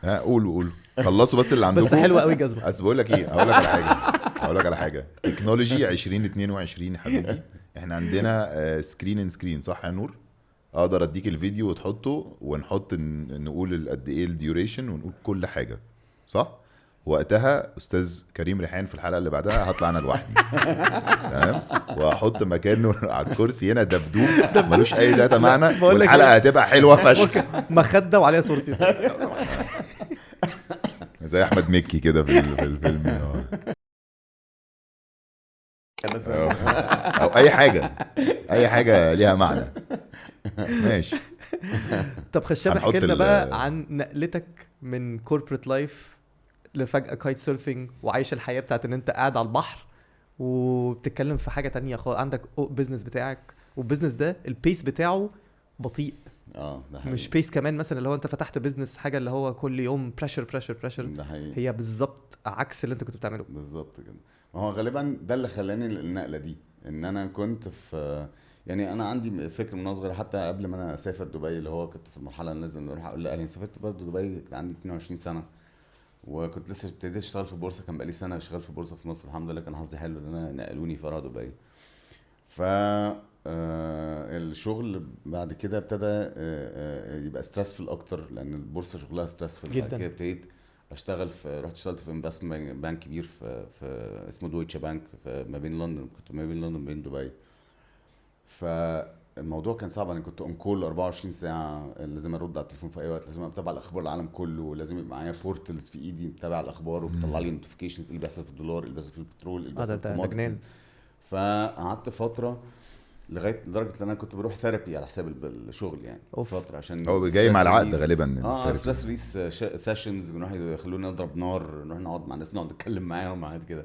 قولوا خلصوا بس اللي عندكم. بس حلوه قوي جذبه. بس بقول لك ايه، هقول لك على حاجه تكنولوجي 2022 يا حبيبي. احنا عندنا سكرين ان سكرين، صح يا نور؟ اقدر اديك الفيديو وتحطه ونحط نقول قد ايه الديوريشن ونقول كل حاجه، صح؟ وقتها استاذ كريم ريحان في الحلقه اللي بعدها هطلع انا لوحدي تمام، واحط مكانه على الكرسي هنا دبدوب ملوش اي داتا معنى، والحلقه هتبقى حلوه فشخ. مخده وعليها صورتي زي احمد مكي كده في الفيلم او اي حاجه ليها معنى. ماشي. طب خشان هنحط احكي لنا بقى عن نقلتك من كوربريت لايف لفجأة كايت سيرفينج، وعايش الحياة بتاعت ان انت قاعد على البحر وبتتكلم في حاجة تانية خالص. عندك بيزنس بتاعك، والبيزنس ده البيس بتاعه بطيء. ده حقيقي. مش بيس كمان مثلا اللي هو انت فتحت بيزنس حاجة اللي هو كل يوم بريشر. ده حقيقي. هي بالظبط عكس اللي انت كنت بتعمله. بالظبط كده. ما هو غالبا ده اللي خلاني النقلة دي، ان انا كنت في يعني انا عندي فكر من صغير حتى قبل ما انا اسافر دبي، اللي هو كنت في المرحله اللي لازم اروح اقول لاهلي سافرت برضه دبي كنت عندي 22 سنه، وكنت لسه ابتديت اشتغل في البورصه. كان بقالي سنه شغال في البورصه في مصر، الحمد لله كان حظي حلو ان انا نقلوني فرع دبي. ف الشغل بعد كده ابتدى يبقى ستريسفul اكتر، لان البورصه شغلها ستريسفul جدا. بعد كده ابتديت اشتغل رحت اشتغلت في انفستمنت بانك كبير في اسمه دويتشه بانك ما بين لندن، كنت ما بين لندن وبين دبي. فالموضوع كان صعب، انا كنت اون كول 24 ساعه، لازم ارد على التليفون في اي وقت، لازم اتابع الاخبار العالم كله، لازم يبقى معايا بورتلز في ايدي متابع الاخبار وبتطلع لي نوتيفيكيشنز اللي بيحصل في الدولار، اللي بيحصل في البترول، اللي بيحصل في الكوموديتيز. فقعدت فتره لغايه لدرجه ان انا كنت بروح ثيرابي على حساب الشغل يعني. فتره عشان هو جاي مع العقد غالبا. ستريس ريس سيشنز، بنروح يخلونا نضرب نار، نروح نقعد مع الناس، نقعد نتكلم معاهم عادي كده.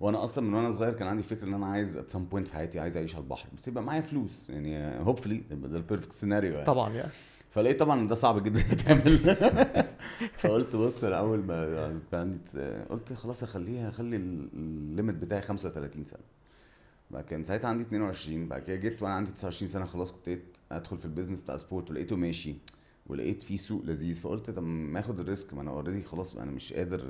وانا اصلا من وانا صغير كان عندي فكره ان انا عايز ات سام بوينت في حياتي عايز اعيش على البحر، بس يبقى معايا فلوس يعني، هوبفلي ده البيرفكت سيناريو يعني. طبعا يعني. فلقيت طبعا ده صعب جدا يتعمل. فقلت بص انا اول ما كان عندي قلت خلاص اخلي الليميت بتاعي 35 سنه. بقى كان ساعتها عندي 22، بعد كده جيت وانا عندي 29 سنه خلاص كنت ادخل في البيزنس بتاع سبورت، ولقيته ماشي. ولقيت فيه سوق لذيذ، فقلت طب ما اخد الريسك، ما انا اوريدي خلاص انا مش قادر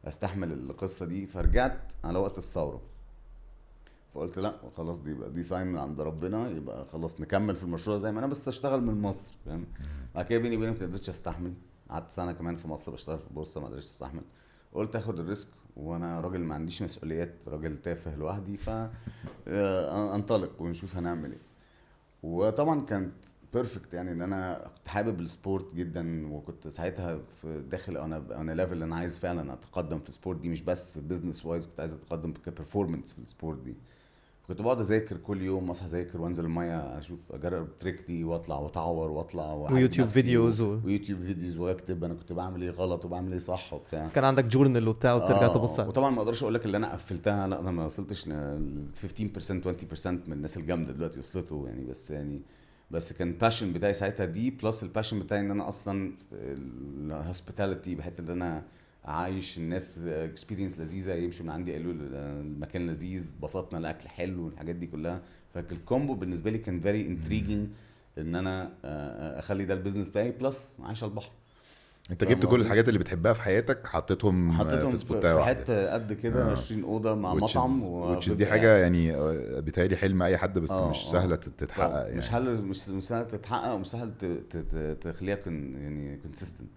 استحمل القصه دي. فرجعت على وقت الثوره، فقلت لا خلاص دي يبقى دي ساين من عند ربنا، يبقى خلاص نكمل في المشروع زي ما انا، بس اشتغل من مصر فاهم. بعد كده بيني وبينك ما قدرتش استحمل، قعدت سنه كمان في مصر بشتغل في البورصه ما قدرتش استحمل. قلت اخد الريسك، وانا راجل ما عنديش مسؤوليات، راجل تافه لوحدي، ف انطلق ونشوف هنعمل ايه. وطبعا كانت بيرفكت يعني، ان انا كنت حابب السبورت جدا، وكنت ساعتها في داخل انا ليفل انا عايز فعلا اتقدم في السبورت دي، مش بس بزنس وايز، كنت عايز اتقدم كبرفورمانس في السبورت دي. كنت بقعد اذاكر كل يوم، اصحى اذاكر وانزل الميه اشوف اجرب تريك دي، واطلع واتعور واطلع ويوتيوب فيديوز ويوتيوب فيديوز، واكتب انا كنت بعمل ايه غلط وبعمل ايه صح وبتاع. كان عندك جورنال وبتاع وبترجع تبص عليه. وطبعا ما اقدرش اقول لك اللي انا قفلتها، لا انا ما وصلتش ل 15% 20% من الناس الجامده دلوقتي وصلته يعني، بس كان باشن بتاعي ساعتها دي، بلس الباشن بتاعي ان انا اصلا الهوسبيتاليتي، بحته ان انا عايش الناس اكسبيرينس لذيذه، يمشوا من عندي قالوا المكان لذيذ، بسطنا، الاكل حلو والحاجات دي كلها. فالكومبو بالنسبه لي كان فيري انتريجينج ان انا اخلي ده البيزنس بتاعي، بلس عايش على البحر. انت جبت كل الحاجات اللي بتحبها في حياتك حطيتهم في سبوتايه في واحده، حته قد كده 20 اوضه مع مطعم دي حاجه يعني بيتهيألي حلم اي حد، بس مش سهله تتحقق يعني. مش سهله تتحقق، ومش سهل تخليها يعني كونسيستنت،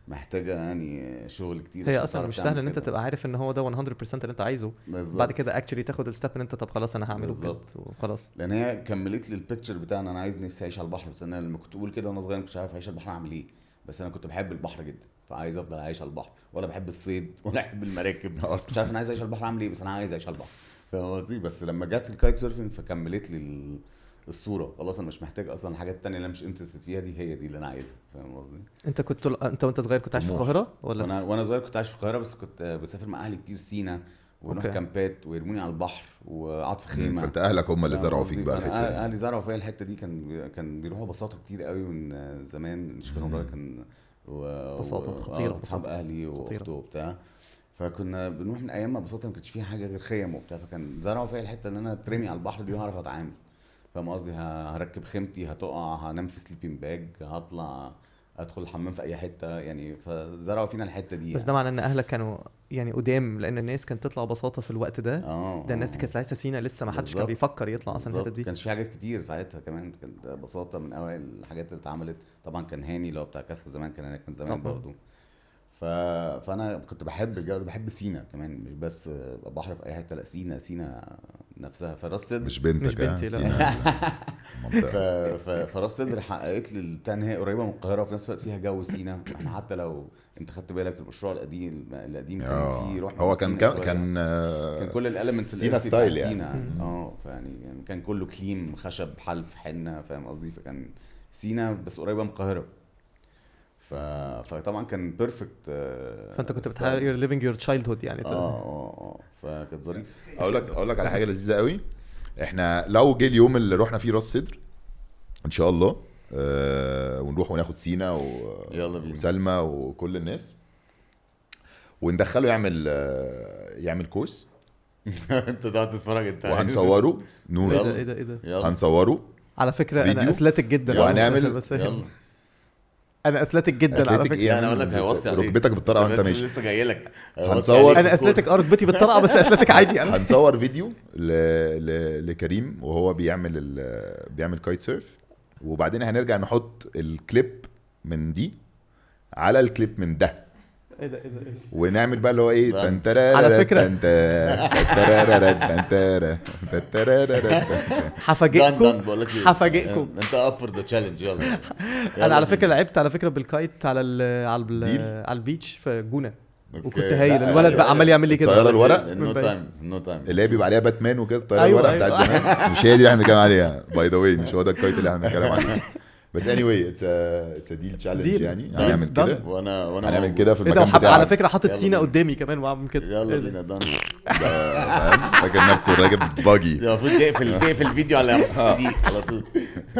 محتاجه يعني شغل كتير. هي اصلا مش سهل ان انت تبقى عارف ان هو ده 100% اللي انت عايزه بالزبط. بعد كده اكشلي تاخد الستيب ان انت طب خلاص انا هعمله بجد وخلاص. لان هي كملت لي البيكتشر بتاعنا، انا عايز نفسي اعيش على البحر، بس انا لما كنت اقول كده وانا صغير مش عارف اعيش على البحر اعمل ايه، بس انا كنت بحب البحر جدا، فعايز افضل عايش على البحر، ولا بحب الصيد ولا بحب المراكب اصلا، مش عارف انا عايز اعيش على البحر اعمل ايه، بس انا عايز اعيش على البحر فاهم قصدي. بس لما جت الكايت سيرفنج فكملت لي الصوره، خلاص انا مش محتاج اصلا الحاجات التانية اللي انا مش انترستد فيها، هي دي اللي انا عايزها فاهم قصدي. انت وانت صغير كنت عايش في القاهره ولا؟ وانا صغير كنت عايش في القاهره، بس كنت بسافر مع اهلي كتير سينا، ونروح كامبات ويرموني على البحر واقعد في خيمه. فانت اهلك هم اللي زرعوا فيك بقى الحته دي. اهلي زرعوا فيا الحته دي، كان بيروحوا بساطه كتير قوي من زمان، نشوفهم راجل كان بساطه خطيره، اصحاب اهلي واخته وبتاع، فكنا بنروح من ايام ما بساطه ما كانش فيها حاجه غير خيم وبتاع، فكان زرعوا فيا الحته ان انا ترمي على البحر دي وهعرف اتعامل فاهم قصدي. هركب خيمتي، هتقع، هنام في سليبنج باج، هطلع ادخل الحمام في اي حته يعني، فزرعوا فينا الحته دي. بس ده معناه ان اهلك كانوا يعني قدام، لان الناس كانت تطلع بساطه في الوقت ده. ده الناس كانت لسه سينا، لسه ما حدش كان بيفكر يطلع اصلا الحته دي. كانش في حاجات كتير ساعتها كمان، كانت بساطه من اوائل الحاجات اللي اتعملت. طبعا كان هاني لو بتاع كاسا زمان كان هناك من زمان برضو. فانا كنت بحب الجو، بحب سينا كمان، مش بس بحر في اي حته، لا سينا نفسها. فراس صدر مش بنتك، مش بنتي لا. فراس صدر حققت لي بتاع ان هي قريبه من القاهره، وفي نفس الوقت فيها جو سينا. احنا حتى لو انت خدت بالك المشروع القديم كان فيه روح، هو كان كل الاليمنتس سينا ستايل يعني. يعني كان كله كليم، خشب، حلف، حنه فاهم قصدي. فكان سينا بس قريبه من القاهره، فطبعا كان بيرفكت. فانت كنت بتحاول ليفينج يور تشايلدهود يعني. فكانت ظريف. اقول لك على حاجه لذيذه قوي. احنا لو جه اليوم اللي رحنا فيه راس صدر ان شاء الله، ونروح وناخد سينا وسلمى وكل الناس، وندخله يعمل كورس انت تقعد تتفرج انت، وهنصوره نور. ايه ده هنصوره على فكره انا اثليتيك جدا، وهنعمل انا اثليتيك جدا على فكره. يعني انا اقول لك هيوصي عليك ركبتك بالطرقه وانت ماشي، لسه جاي لك. هنصور انا اثليتيك ركبتي بالطرقه، بس اثليتيك عادي. انا هنصور فيديو لكريم وهو بيعمل كايت سيرف، وبعدين هنرجع نحط الكليب من دي على الكليب من ده. ايه ده ونعمل بقى اللي هو ايه على فكره هفاجئكم انت اب فور ذا تشالنج. يلا انا على فكره لعبت بالكايت على البيتش في جونه، وكنت هايل. الولد بقى عمال يعمل لي كده الطياره الورق نو تايم اللي هي بيبقى عليها باتمان وكده، الطياره الورق بتاعت زمان. مش هي دي اللي احنا بنتكلم عليها باي ذا واي، مش هو ده الكايت اللي احنا بنتكلم عليه. بس anyway it's a deal challenge يعني. هنعمل كده وانا هنعمل كده في المكان بتاعك. على فكره حاطط سينا قدامي كمان وعامل كده. يلا بينا دان. فاكر نفسه راكب باجي. المفروض تقفل الفيديو على دي على طول.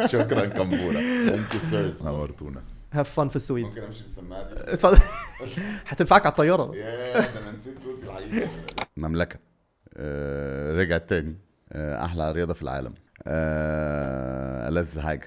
شكرا كمبوره، انت سيرس نورتونا. هاف فن في السويد. ممكن امشي بالسماعه دي؟ اتفضل. هتنفعك على الطياره. يا ده انا نسيت صوتي الحقيقي. مملكه رجعت تاني، احلى رياضه في العالم، ألذ حاجه.